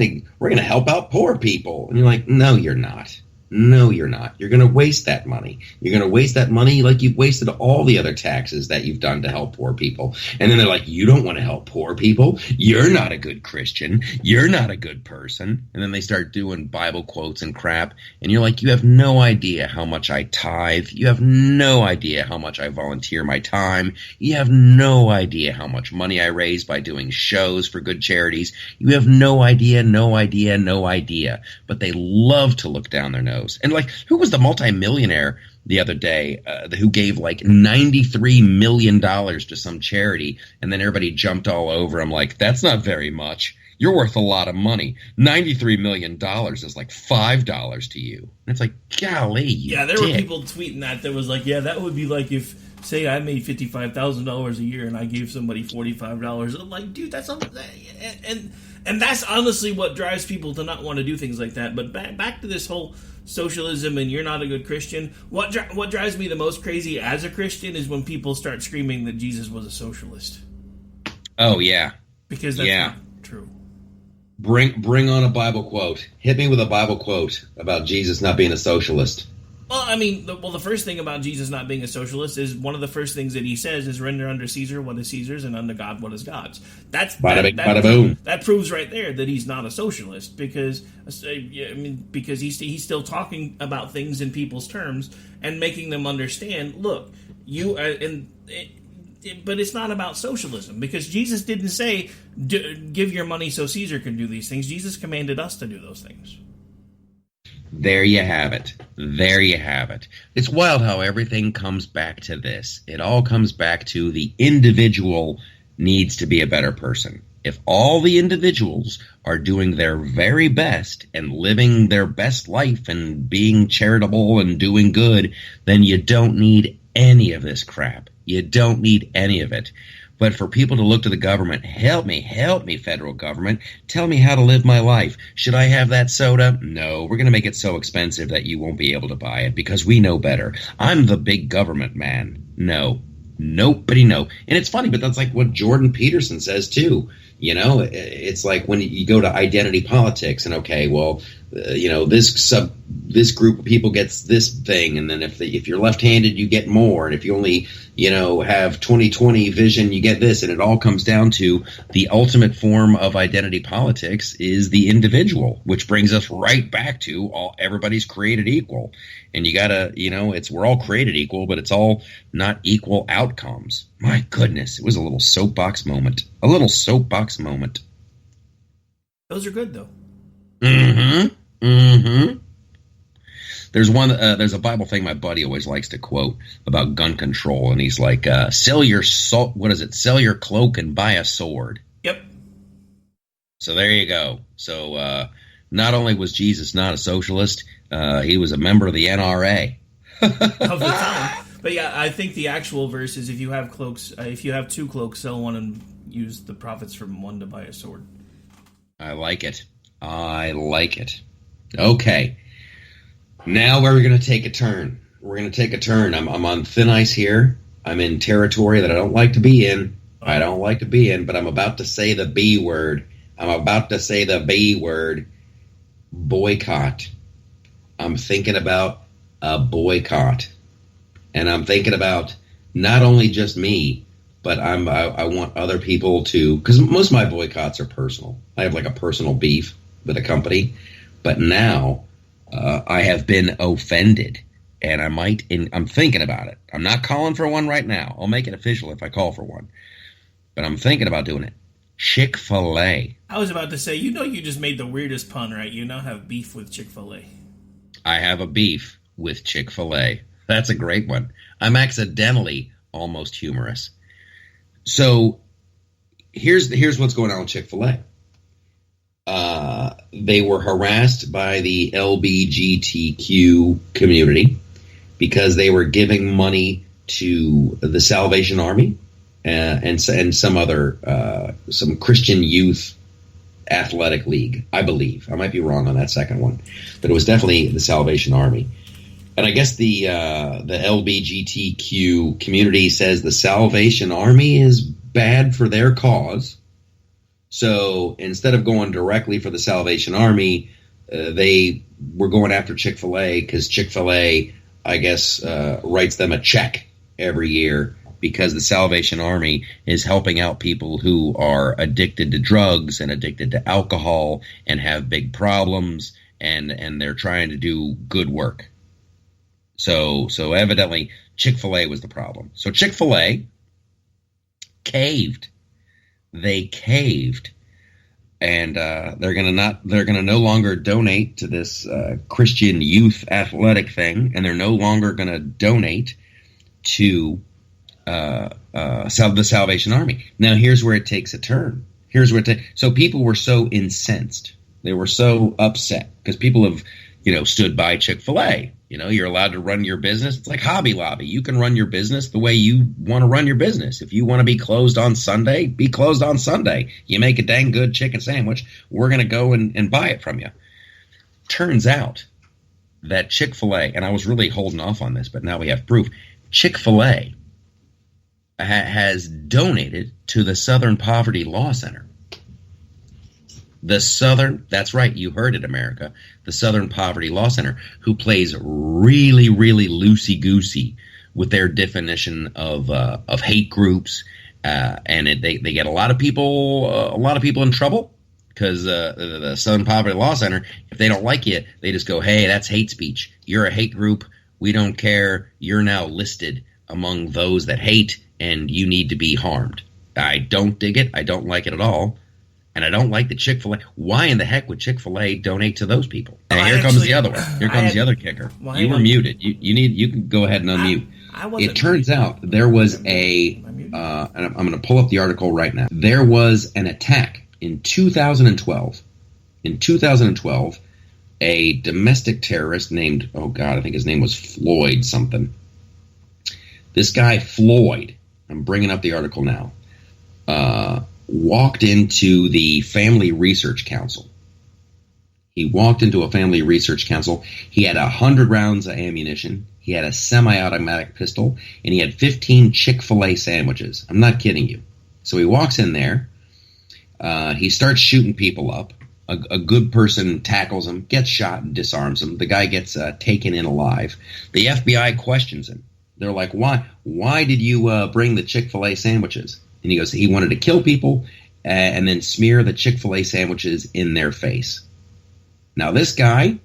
Speaker 9: gonna help out poor people. And you're like, no, you're not. No, you're not. You're going to waste that money. You're going to waste that money like you've wasted all the other taxes that you've done to help poor people. And then they're like, you don't want to help poor people. You're not a good Christian. You're not a good person. And then they start doing Bible quotes and crap. And you're like, you have no idea how much I tithe. You have no idea how much I volunteer my time. You have no idea how much money I raise by doing shows for good charities. You have no idea. But they love to look down their nose. And like, who was the multimillionaire the other day who gave like $93 million to some charity, and then everybody jumped all over him like, that's not very much. You're worth a lot of money. $93 million is like $5 to you. And it's like, golly,
Speaker 10: yeah, there were people tweeting that was like, yeah, that would be like if, say, I made $55,000 a year and I gave somebody $45. I'm like, dude, that's not, and that's honestly what drives people to not want to do things like that. But back to this whole socialism and you're not a good Christian. What drives me the most crazy as a Christian is when people start screaming that Jesus was a socialist.
Speaker 9: Oh, yeah.
Speaker 10: Because that's not true.
Speaker 9: Bring on a Bible quote. Hit me with a Bible quote about Jesus not being a socialist.
Speaker 10: Well, I mean, the first thing about Jesus not being a socialist is one of the first things that he says is render unto Caesar what is Caesar's and unto God what is God's. Bada boom. That proves right there that he's not a socialist because he's still talking about things in people's terms and making them understand. Look, but it's not about socialism because Jesus didn't say give your money so Caesar can do these things. Jesus commanded us to do those things.
Speaker 9: There you have it. There you have it. It's wild how everything comes back to this. It all comes back to the individual needs to be a better person. If all the individuals are doing their very best and living their best life and being charitable and doing good, then you don't need any of this crap. You don't need any of it. But for people to look to the government, help me, federal government, tell me how to live my life. Should I have that soda? No, we're going to make it so expensive that you won't be able to buy it because we know better. I'm the big government man. No, nobody know. And it's funny, but that's like what Jordan Peterson says too. You know, it's like when you go to identity politics and okay, well, this group of people gets this thing, and then if you're left-handed, you get more, and if you only have 20/20 vision, you get this, and it all comes down to the ultimate form of identity politics is the individual, which brings us right back to everybody's created equal, and you gotta we're all created equal, but it's all not equal outcomes. My goodness, it was a little soapbox moment.
Speaker 10: Those are good though.
Speaker 9: There's a Bible thing my buddy always likes to quote about gun control, and he's like, sell your cloak and buy a sword.
Speaker 10: Yep.
Speaker 9: So there you go. So not only was Jesus not a socialist, he was a member of the NRA.
Speaker 10: Of the time. But yeah, I think the actual verse is if you have cloaks, if you have 2 cloaks, sell one and use the profits from one to buy a sword.
Speaker 9: I like it. Okay. Now we're going to take a turn. I'm on thin ice here. I'm in territory that I don't like to be in. But I'm about to say the B word. Boycott. I'm thinking about a boycott. And I'm thinking about not only just me, but I want other people to, because most of my boycotts are personal. I have like a personal beef with a company, but now I have been offended, and I'm thinking about it. I'm not calling for one right now. I'll make it official if I call for one, but I'm thinking about doing it. Chick-fil-A.
Speaker 10: I was about to say, you just made the weirdest pun, right? You now have beef with Chick-fil-A.
Speaker 9: I have a beef with Chick-fil-A. That's a great one. I'm accidentally almost humorous. So here's what's going on with Chick-fil-A. They were harassed by the LGBTQ community because they were giving money to the Salvation Army and some other some Christian youth athletic league, I believe. I might be wrong on that second one, but it was definitely the Salvation Army. And I guess the LGBTQ community says the Salvation Army is bad for their cause. So instead of going directly for the Salvation Army, they were going after Chick-fil-A because Chick-fil-A, I guess, writes them a check every year because the Salvation Army is helping out people who are addicted to drugs and addicted to alcohol and have big problems, and they're trying to do good work. So evidently Chick-fil-A was the problem. So Chick-fil-A caved. They caved, and they're gonna no longer donate to this Christian youth athletic thing, and they're no longer gonna donate to the Salvation Army. Now here's where it takes a turn. So people were so incensed. They were so upset because people have stood by Chick-fil-A. You're allowed to run your business. It's like Hobby Lobby. You can run your business the way you want to run your business. If you want to be closed on Sunday, be closed on Sunday. You make a dang good chicken sandwich, we're going to go and buy it from you. Turns out that Chick-fil-A, and I was really holding off on this, but now we have proof, Chick-fil-A has donated to the Southern Poverty Law Center. That's right, you heard it, America. The Southern Poverty Law Center, who plays really, really loosey-goosey with their definition of hate groups, and they get a lot of people in trouble because the Southern Poverty Law Center, if they don't like you, they just go, hey, that's hate speech. You're a hate group. We don't care. You're now listed among those that hate, and you need to be harmed. I don't dig it. I don't like it at all. And I don't like the Chick-fil-A. Why in the heck would Chick-fil-A donate to those people? And here comes the other one. Here comes the other kicker. You were muted. You can go ahead and unmute. It turns out there was and I'm going to pull up the article right now. There was an attack in 2012. In 2012, a domestic terrorist named, I think his name was Floyd something. This guy, Floyd, I'm bringing up the article now, walked into the Family Research Council. He walked into a Family Research Council. He had 100 rounds of ammunition. He had a semi-automatic pistol, and he had 15 Chick-fil-A sandwiches. I'm not kidding you. So he walks in there. He starts shooting people up. A good person tackles him, gets shot, and disarms him. The guy gets taken in alive. The FBI questions him. They're like, why did you bring the Chick-fil-A sandwiches? And he goes, he wanted to kill people and then smear the Chick-fil-A sandwiches in their face. Now this guy,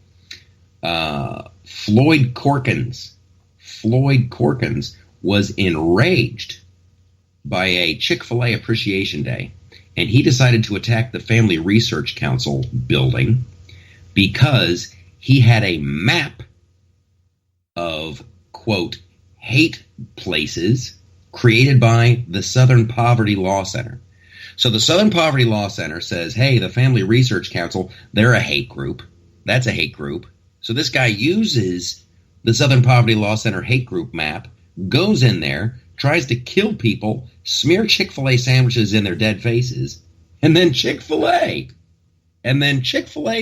Speaker 9: Floyd Corkins, was enraged by a Chick-fil-A Appreciation Day, and he decided to attack the Family Research Council building because he had a map of, quote, hate places created by the Southern Poverty Law Center. So the Southern Poverty Law Center says, hey, the Family Research Council, they're a hate group. That's a hate group. So this guy uses the Southern Poverty Law Center hate group map, goes in there, tries to kill people, smear Chick-fil-A sandwiches in their dead faces, and then Chick-fil-A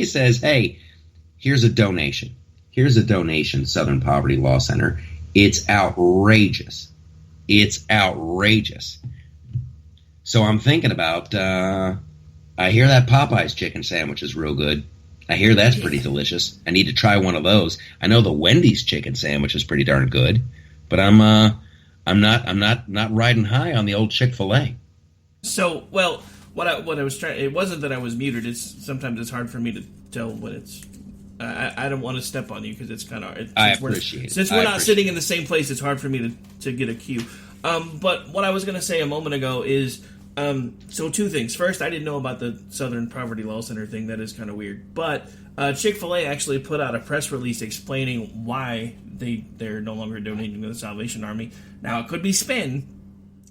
Speaker 9: says, hey, here's a donation. Here's a donation, Southern Poverty Law Center. It's outrageous. It's outrageous. So I'm thinking about, I hear that Popeye's chicken sandwich is real good. I hear that's pretty delicious. I need to try one of those. I know the Wendy's chicken sandwich is pretty darn good, but I'm not riding high on the old Chick-fil-A.
Speaker 10: So, well, what I was trying, it wasn't that I was muted. Sometimes it's hard for me to tell what it's. I don't want to step on you because it's kind of.
Speaker 9: I appreciate it.
Speaker 10: Since we're not sitting in the same place, it's hard for me to get a cue. But what I was going to say a moment ago is, so two things. First, I didn't know about the Southern Poverty Law Center thing. That is kind of weird. But Chick-fil-A actually put out a press release explaining why they're no longer donating to the Salvation Army. Now, it could be spin,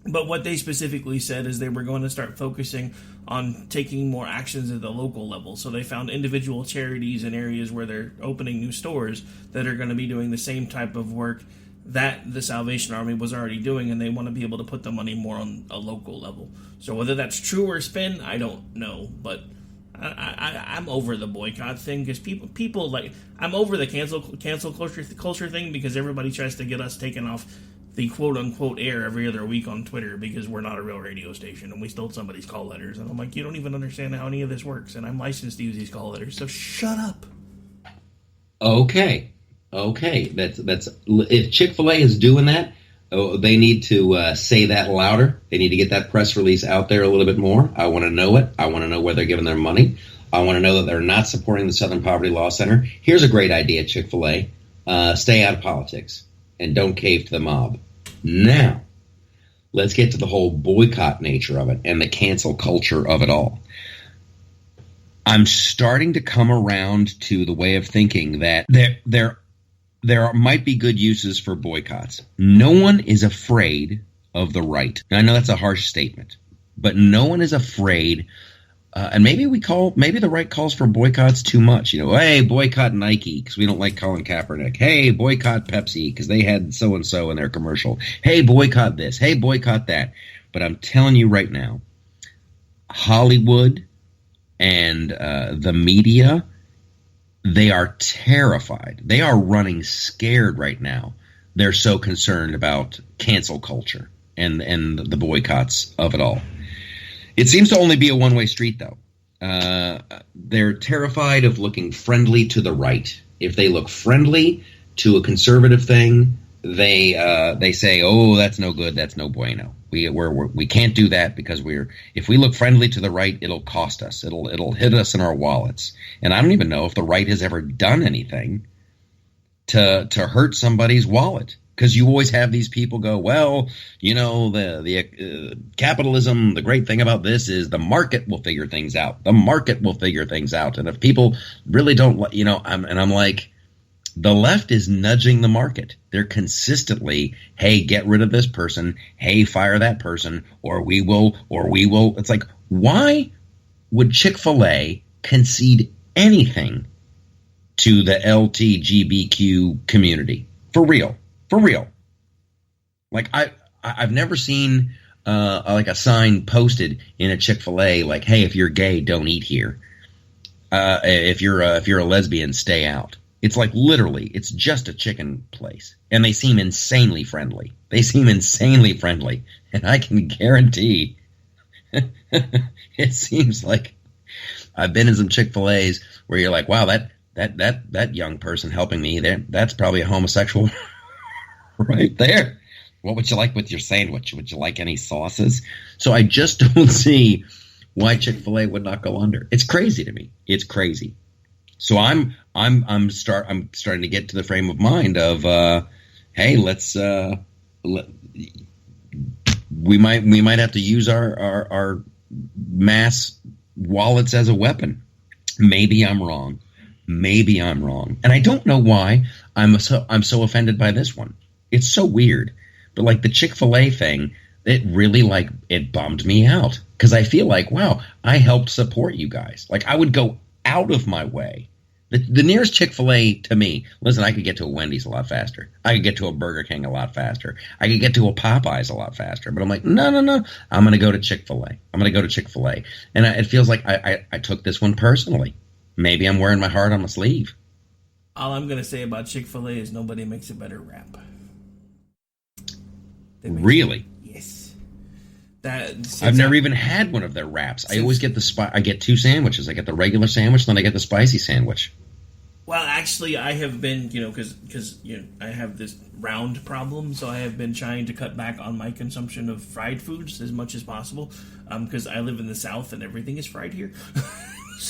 Speaker 10: but what they specifically said is they were going to start focusing on taking more actions at the local level. So they found individual charities in areas where they're opening new stores that are going to be doing the same type of work that the Salvation Army was already doing, and they want to be able to put the money more on a local level. So whether that's true or spin, I don't know, but I'm over the boycott thing because people like, I'm over the cancel culture thing because everybody tries to get us taken off the quote-unquote air every other week on Twitter because we're not a real radio station and we stole somebody's call letters. And I'm like, you don't even understand how any of this works, and I'm licensed to use these call letters, so shut up.
Speaker 9: Okay. That's if Chick-fil-A is doing that, they need to say that louder. They need to get that press release out there a little bit more. I want to know it. I want to know where they're giving their money. I want to know that they're not supporting the Southern Poverty Law Center. Here's a great idea, Chick-fil-A. Stay out of politics and don't cave to the mob. Now, let's get to the whole boycott nature of it and the cancel culture of it all. I'm starting to come around to the way of thinking that there might be good uses for boycotts. No one is afraid of the right. Now, I know that's a harsh statement, but no one is afraid. And maybe the right calls for boycotts too much. You know, hey, boycott Nike because we don't like Colin Kaepernick. Hey, boycott Pepsi because they had so-and-so in their commercial. Hey, boycott this. Hey, boycott that. But I'm telling you right now, Hollywood and the media, they are terrified. They are running scared right now. They're so concerned about cancel culture and the boycotts of it all. It seems to only be a one-way street, though. they're terrified of looking friendly to the right. If they look friendly to a conservative thing, they say, "Oh, that's no good. That's no bueno. We can't do that because if we look friendly to the right, it'll cost us. It'll hit us in our wallets." And I don't even know if the right has ever done anything to hurt somebody's wallet. Because you always have these people go, well, the capitalism, the great thing about this is the market will figure things out. The market will figure things out. And if people really don't, I'm like, the left is nudging the market. They're consistently, hey, get rid of this person. Hey, fire that person, or we will. It's like, why would Chick-fil-A concede anything to the LGBTQ community? For real. Like I've never seen like a sign posted in a Chick-fil-A like, "Hey, if you're gay, don't eat here. If you're a lesbian, stay out." It's like literally, it's just a chicken place, and they seem insanely friendly. And I can guarantee, it seems like I've been in some Chick-fil-A's where you're like, "Wow, that young person helping me, that's probably a homosexual." Right there. What would you like with your sandwich? Would you like any sauces? So I just don't see why Chick-fil-A would not go under. It's crazy to me. It's crazy. So I'm starting to get to the frame of mind of hey, we might have to use our mass wallets as a weapon. Maybe I'm wrong. And I don't know why I'm so offended by this one. It's so weird. But like the Chick-fil-A thing, it really it bummed me out because I feel like, wow, I helped support you guys. Like I would go out of my way. The nearest Chick-fil-A to me, listen, I could get to a Wendy's a lot faster. I could get to a Burger King a lot faster. I could get to a Popeyes a lot faster. But I'm like, no. I'm going to go to Chick-fil-A. And it feels like I took this one personally. Maybe I'm wearing my heart on my sleeve.
Speaker 10: All I'm going to say about Chick-fil-A is nobody makes a better wrap.
Speaker 9: Really?
Speaker 10: Yes.
Speaker 9: I've never even had one of their wraps. I always get I get two sandwiches. I get the regular sandwich, then I get the spicy sandwich.
Speaker 10: Well, actually, I have been, because I have this round problem, so I have been trying to cut back on my consumption of fried foods as much as possible, because I live in the South and everything is fried here.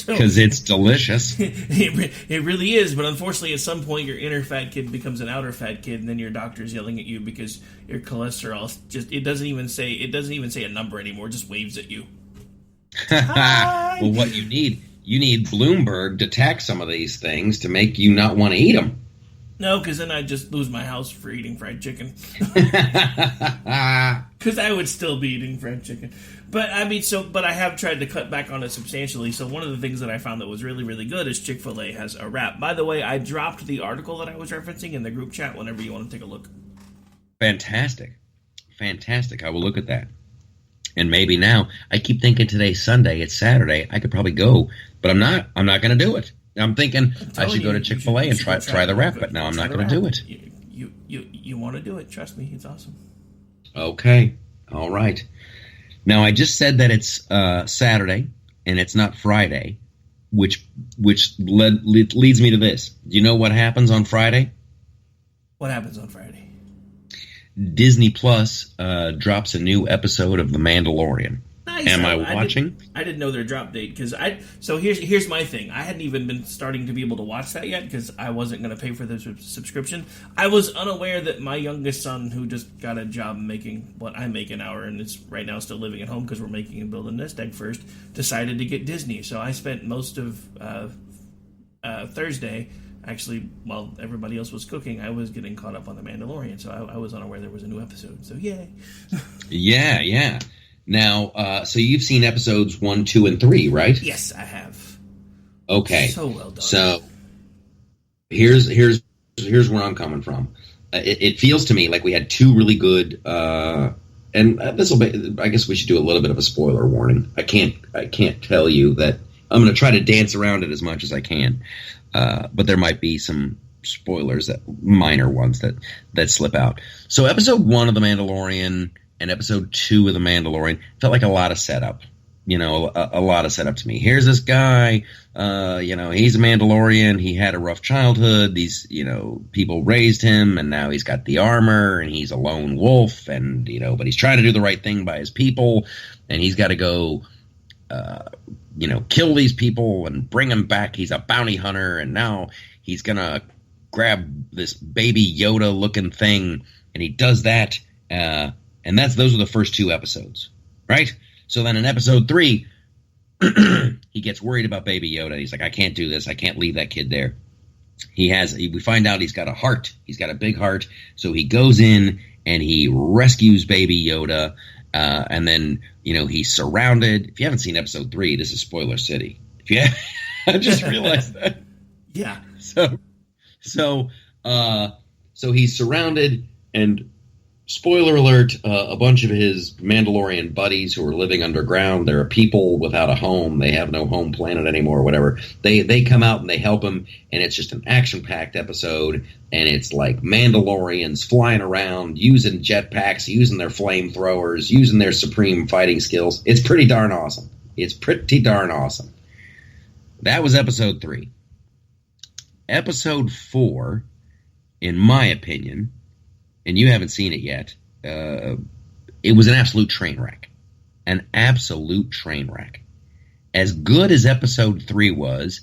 Speaker 9: Because it's delicious.
Speaker 10: It really is, but unfortunately at some point your inner fat kid becomes an outer fat kid, and then your doctor's yelling at you because your cholesterol it doesn't even say a number anymore, it just waves at you.
Speaker 9: Well, what you need Bloomberg to tax some of these things to make you not want to eat them.
Speaker 10: No, because then I'd just lose my house for eating fried chicken. Because I would still be eating fried chicken. But but I have tried to cut back on it substantially. So one of the things that I found that was really, really good is Chick-fil-A has a wrap. By the way, I dropped the article that I was referencing in the group chat whenever you want to take a look.
Speaker 9: Fantastic. I will look at that. And maybe now, I keep thinking today's Sunday, it's Saturday, I could probably go. But I'm not going to do it. I'm thinking I should go to Chick-fil-A and try the wrap, but now I'm not going to do it.
Speaker 10: You want to do it. Trust me, it's awesome.
Speaker 9: Okay. All right. Now, I just said that it's Saturday and it's not Friday, which leads me to this. Do you know what happens on Friday?
Speaker 10: What happens on Friday?
Speaker 9: Disney Plus drops a new episode of The Mandalorian.
Speaker 10: Nice.
Speaker 9: Am I watching?
Speaker 10: I didn't know their drop date because So here's my thing. I hadn't even been starting to be able to watch that yet because I wasn't going to pay for the subscription. I was unaware that my youngest son, who just got a job making what I make an hour and is right now still living at home because we're making and building nest egg first, decided to get Disney. So I spent most of Thursday. Actually, while everybody else was cooking, I was getting caught up on The Mandalorian, so I was unaware there was a new episode. So yay!
Speaker 9: Yeah. Now, so you've seen episodes 1, 2, and 3, right?
Speaker 10: Yes, I have.
Speaker 9: Okay.
Speaker 10: So well done.
Speaker 9: So here's where I'm coming from. It feels to me like we had two really good, and this will be. I guess we should do a little bit of a spoiler warning. I can't tell you that. I'm going to try to dance around it as much as I can, but there might be some spoilers, minor ones that slip out. So episode 1 of The Mandalorian and episode 2 of The Mandalorian felt like a lot of setup. a lot of setup to me. Here's this guy, he's a Mandalorian. He had a rough childhood. These, people raised him, and now he's got the armor, and he's a lone wolf, and, but he's trying to do the right thing by his people, and he's got to go, kill these people and bring them back. He's a bounty hunter, and now he's going to grab this baby Yoda looking thing, and he does that, and those are the first 2 episodes, right? So then in episode 3, he gets worried about Baby Yoda. He's like, I can't do this. I can't leave that kid there. We find out he's got a heart. He's got a big heart. So he goes in and he rescues Baby Yoda. And then, he's surrounded. If you haven't seen episode 3, this is spoiler city. I just realized that.
Speaker 10: Yeah.
Speaker 9: So he's surrounded, and spoiler alert, a bunch of his Mandalorian buddies who are living underground, there are people without a home. They have no home planet anymore or whatever. They come out and they help him, and it's just an action-packed episode, and it's like Mandalorians flying around, using jetpacks, using their flamethrowers, using their supreme fighting skills. It's pretty darn awesome. That was episode 3. Episode 4, in my opinion, and you haven't seen it yet, it was an absolute train wreck. An absolute train wreck. As good as episode 3 was,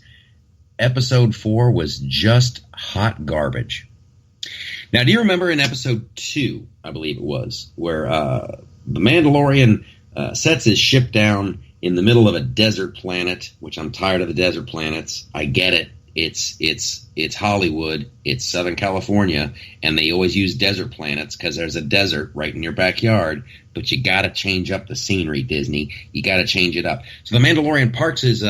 Speaker 9: episode 4 was just hot garbage. Now, do you remember in episode 2, I believe it was, where the Mandalorian sets his ship down in the middle of a desert planet, which I'm tired of the desert planets. I get it. It's Hollywood, it's Southern California, and they always use desert planets because there's a desert right in your backyard, but you got to change up the scenery, Disney. You got to change it up. So the Mandalorian parks his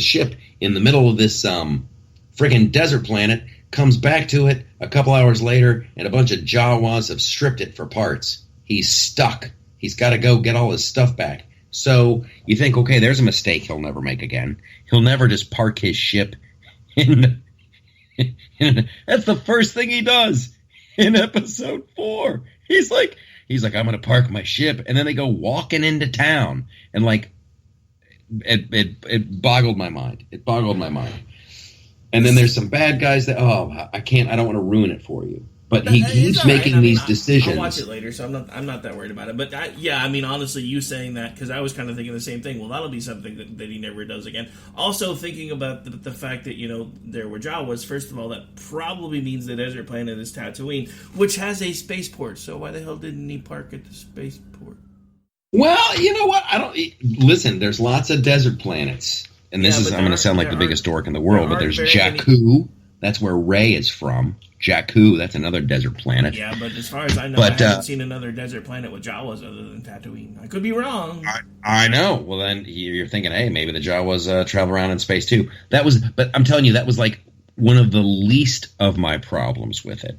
Speaker 9: ship in the middle of this friggin' desert planet, comes back to it a couple hours later, and a bunch of Jawas have stripped it for parts. He's stuck. He's got to go get all his stuff back. So you think, okay, there's a mistake he'll never make again. He'll never just park his ship that's the first thing he does in episode 4. He's like, I'm going to park my ship, and then they go walking into town, and it boggled my mind. And then there's some bad guys that I don't want to ruin it for you. But he's making these decisions.
Speaker 10: I'll watch it later, so I'm not that worried about it. But honestly, you saying that, because I was kind of thinking the same thing. Well, that'll be something that he never does again. Also, thinking about the fact that there were Jawas. First of all, that probably means the desert planet is Tatooine, which has a spaceport. So why the hell didn't he park at the spaceport?
Speaker 9: Well, you know what? Listen. There's lots of desert planets, and I'm going to sound like the biggest dork in the world, but there's Jakku. That's where Rey is from. Jakku, that's another desert planet.
Speaker 10: Yeah, but as far as I know, I haven't seen another desert planet with Jawas other than Tatooine. I could be wrong.
Speaker 9: I know. Well, then you're thinking, hey, maybe the Jawas travel around in space too. But I'm telling you, that was like one of the least of my problems with it.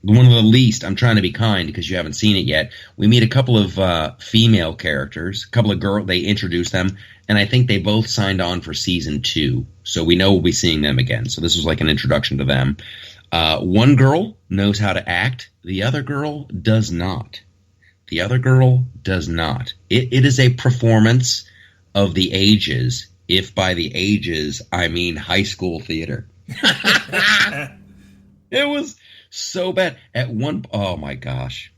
Speaker 9: One of the least. I'm trying to be kind because you haven't seen it yet. We meet a couple of female characters, a couple of girls. They introduce them, and I think they both signed on for season 2. So we know we'll be seeing them again. So this was like an introduction to them. One girl knows how to act. The other girl does not. It is a performance of the ages, if by the ages I mean high school theater. It was so bad. Oh my gosh.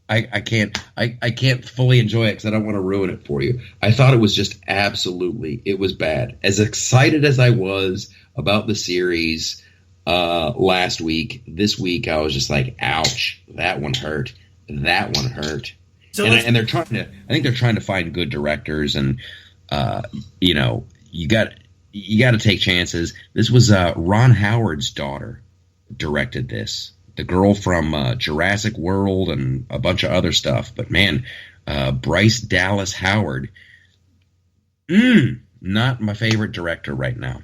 Speaker 9: I can't fully enjoy it because I don't want to ruin it for you. I thought it was just it was bad. As excited as I was about the series last week, this week I was just like, ouch, that one hurt. So I think they're trying to find good directors, and you got to take chances. This was Ron Howard's daughter directed this. The girl from Jurassic World and a bunch of other stuff. But man, Bryce Dallas Howard, not my favorite director right now.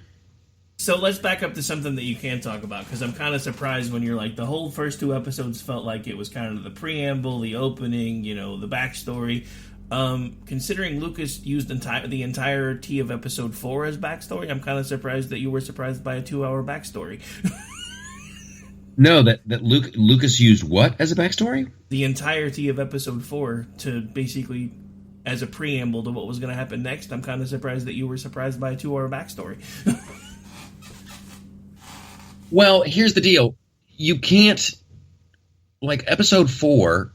Speaker 10: So let's back up to something that you can talk about, because I'm kind of surprised when you're like, the whole first 2 episodes felt like it was kind of the preamble, the opening, the backstory. Considering Lucas used the entirety of episode 4 as backstory, I'm kind of surprised that you were surprised by a 2-hour backstory.
Speaker 9: No, that Lucas used what as a backstory?
Speaker 10: The entirety of episode 4 to basically as a preamble to what was going to happen next. I'm kind of surprised that you were surprised by a 2-hour backstory.
Speaker 9: Well, here's the deal. You can't, like, episode 4,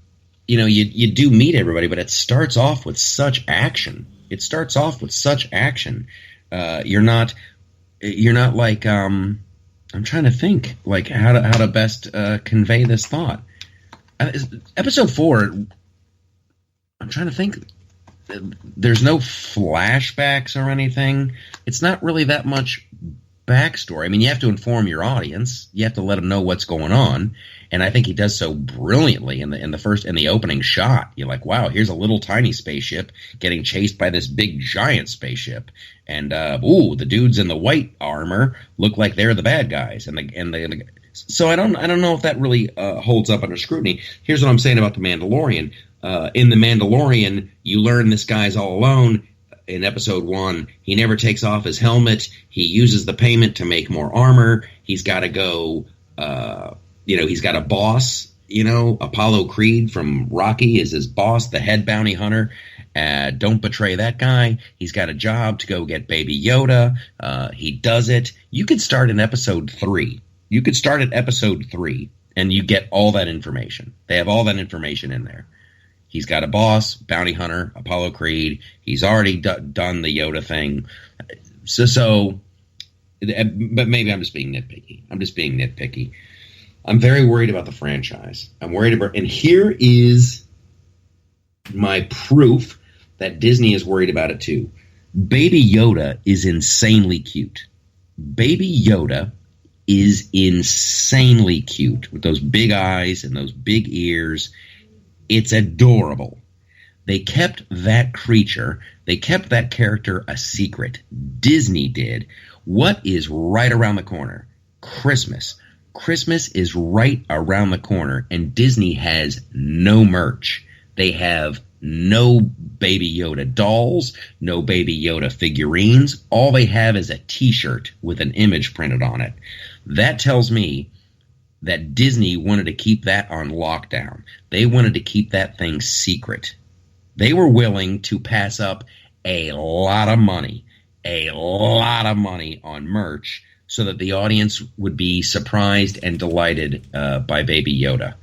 Speaker 9: you know, you do meet everybody, but it starts off with such action. You're not like, I'm trying to think, like, how to best convey this thought. Episode 4, I'm trying to think. There's no flashbacks or anything. It's not really that much backstory. I mean, you have to inform your audience. You have to let them know what's going on. And I think he does so brilliantly in the opening shot. You're like, wow, here's a little tiny spaceship getting chased by this big giant spaceship. And the dudes in the white armor look like they're the bad guys. So I don't know if that really holds up under scrutiny. Here's what I'm saying about the Mandalorian. In the Mandalorian, you learn this guy's all alone. In episode 1, he never takes off his helmet. He uses the payment to make more armor. He's got to go. He's got a boss. Apollo Creed from Rocky is his boss, the head bounty hunter. Don't betray that guy. He's got a job to go get Baby Yoda. He does it. You could start in episode 3. You could start at episode 3, and you get all that information. They have all that information in there. He's got a boss, bounty hunter, Apollo Creed. He's already done the Yoda thing. But maybe I'm just being nitpicky. I'm very worried about the franchise. I'm worried about, and here is my proof that Disney is worried about it too. Baby Yoda is insanely cute. Baby Yoda is insanely cute with those big eyes and those big ears. It's adorable. They kept that character a secret. Disney did. What is right around the corner? Christmas. Christmas is right around the corner, and Disney has no merch. They have no Baby Yoda dolls, no Baby Yoda figurines. All they have is a T-shirt with an image printed on it. That tells me that Disney wanted to keep that on lockdown. They wanted to keep that thing secret. They were willing to pass up a lot of money on merch so that the audience would be surprised and delighted by Baby Yoda.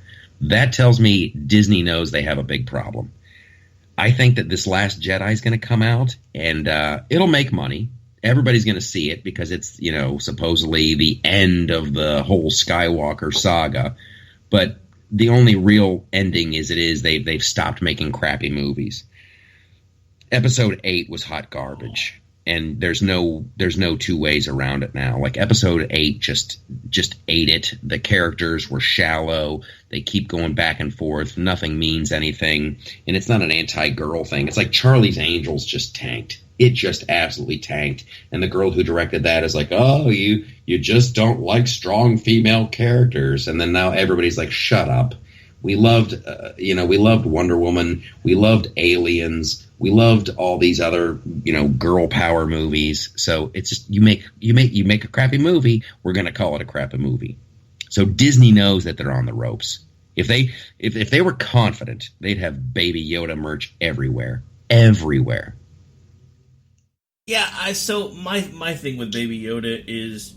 Speaker 9: That tells me Disney knows they have a big problem. I think that this Last Jedi is going to come out, and it'll make money. Everybody's going to see it because it's, supposedly the end of the whole Skywalker saga. But the only real ending they've stopped making crappy movies. Episode 8 was hot garbage, and there's no two ways around it now. Like, Episode 8 just ate it. The characters were shallow. They keep going back and forth. Nothing means anything, and it's not an anti-girl thing. It's like Charlie's Angels just tanked. It just absolutely tanked. And the girl who directed that is like, oh, you just don't like strong female characters. And then now everybody's like, shut up. We loved Wonder Woman. We loved Aliens. We loved all these other, girl power movies. So it's just, you make a crappy movie, we're going to call it a crappy movie. So Disney knows that they're on the ropes. If they were confident, they'd have Baby Yoda merch everywhere. Everywhere.
Speaker 10: Yeah, so my thing with Baby Yoda is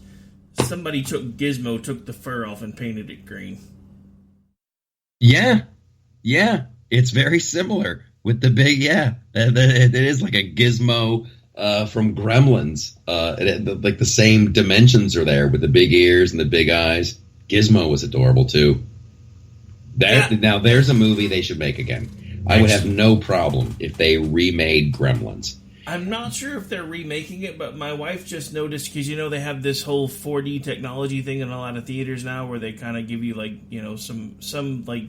Speaker 10: somebody took the fur off and painted it green.
Speaker 9: Yeah, it's very similar with the big, it is like a Gizmo from Gremlins. Like the same dimensions are there with the big ears and the big eyes. Gizmo was adorable too. Now there's a movie they should make again. I would have no problem if they remade Gremlins.
Speaker 10: I'm not sure if they're remaking it, but my wife just noticed, because, they have this whole 4D technology thing in a lot of theaters now where they kind of give you, like, some like,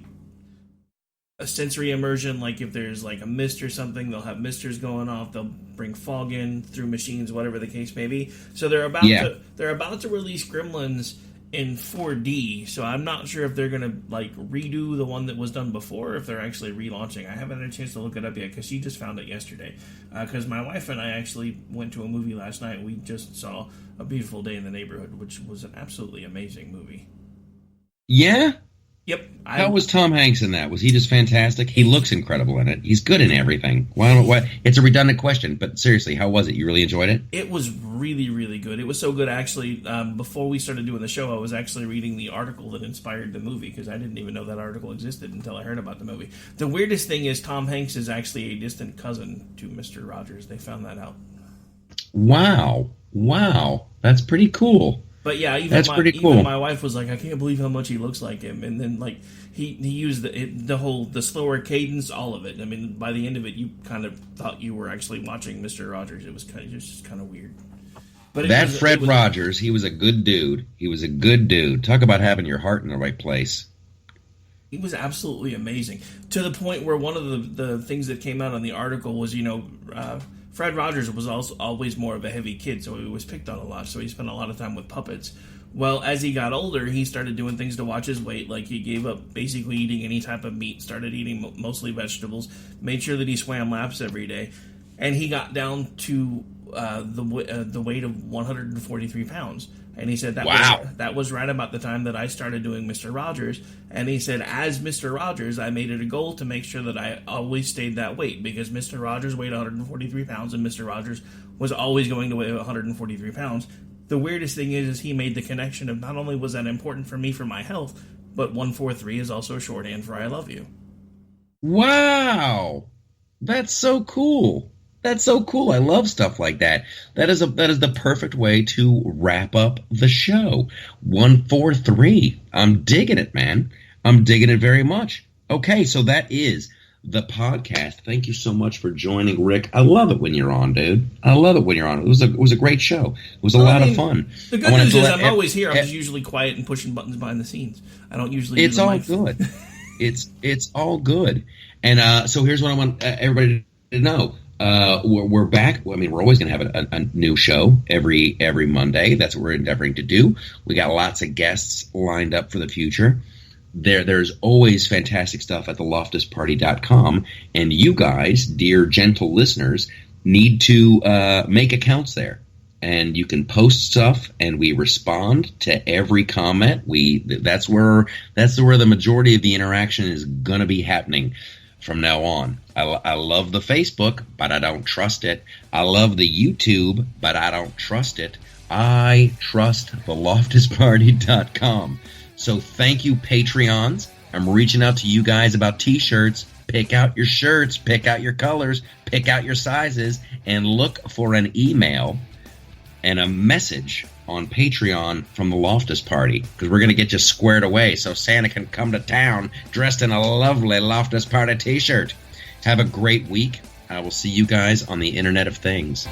Speaker 10: a sensory immersion. Like, if there's, like, a mist or something, they'll have misters going off. They'll bring fog in through machines, whatever the case may be. So they're about to release Gremlins in 4D, so I'm not sure if they're going to, like, redo the one that was done before, or if they're actually relaunching. I haven't had a chance to look it up yet, because she just found it yesterday. Because my wife and I actually went to a movie last night. We just saw A Beautiful Day in the Neighborhood, which was an absolutely amazing movie.
Speaker 9: Yeah,
Speaker 10: Yep.
Speaker 9: How was Tom Hanks in that? Was he just fantastic? He looks incredible in it. He's good in everything. Why? It's a redundant question, but seriously, how was it? You really enjoyed it?
Speaker 10: It was really, really good. It was so good, actually. Before we started doing the show, I was actually reading the article that inspired the movie, because I didn't even know that article existed until I heard about the movie. The weirdest thing is Tom Hanks is actually a distant cousin to Mr. Rogers. They found that out.
Speaker 9: Wow. That's pretty cool.
Speaker 10: But yeah,
Speaker 9: pretty cool.
Speaker 10: Even my wife was like, I can't believe how much he looks like him. And then like he used the slower cadence, all of it. I mean, by the end of it, you kind of thought you were actually watching Mr. Rogers. It was just kind of weird. But
Speaker 9: Fred Rogers, he was a good dude. He was a good dude. Talk about having your heart in the right place.
Speaker 10: He was absolutely amazing, to the point where one of the things that came out in the article was, Fred Rogers was also always more of a heavy kid, so he was picked on a lot, so he spent a lot of time with puppets. Well, as he got older, he started doing things to watch his weight, like he gave up basically eating any type of meat, started eating mostly vegetables, made sure that he swam laps every day, and he got down to the weight of 143 pounds. And he said that was right about the time that I started doing Mr. Rogers. And he said, as Mr. Rogers, I made it a goal to make sure that I always stayed that weight, because Mr. Rogers weighed 143 pounds and Mr. Rogers was always going to weigh 143 pounds. The weirdest thing is he made the connection of not only was that important for me for my health, but 143 is also shorthand for I love you.
Speaker 9: Wow. That's so cool. That's so cool. I love stuff like that. That is the perfect way to wrap up the show. 143. I'm digging it, man. I'm digging it very much. Okay, so that is the podcast. Thank you so much for joining, Rick. I love it when you're on, dude. I love it when you're on. It was a great show. It was a lot of fun.
Speaker 10: The good news is I'm always here. I'm just usually quiet and pushing buttons behind the scenes. I don't usually.
Speaker 9: It's all good. It's all good. And so here's what I want everybody to know. We're back. I mean, we're always going to have a new show every Monday. That's what we're endeavoring to do. We got lots of guests lined up for the future. There's always fantastic stuff at theloftusparty.com, and you guys, dear gentle listeners, need to make accounts there. And you can post stuff, and we respond to every comment. That's where the majority of the interaction is going to be happening from now on. I love the Facebook, but I don't trust it. I love the YouTube, but I don't trust it. I trust theloftusparty.com. So thank you, Patreons. I'm reaching out to you guys about T-shirts. Pick out your shirts, pick out your colors, pick out your sizes, and look for an email and a message on Patreon from the Loftus Party, because we're going to get you squared away so Santa can come to town dressed in a lovely Loftus Party T-shirt. Have a great week. I will see you guys on the Internet of Things.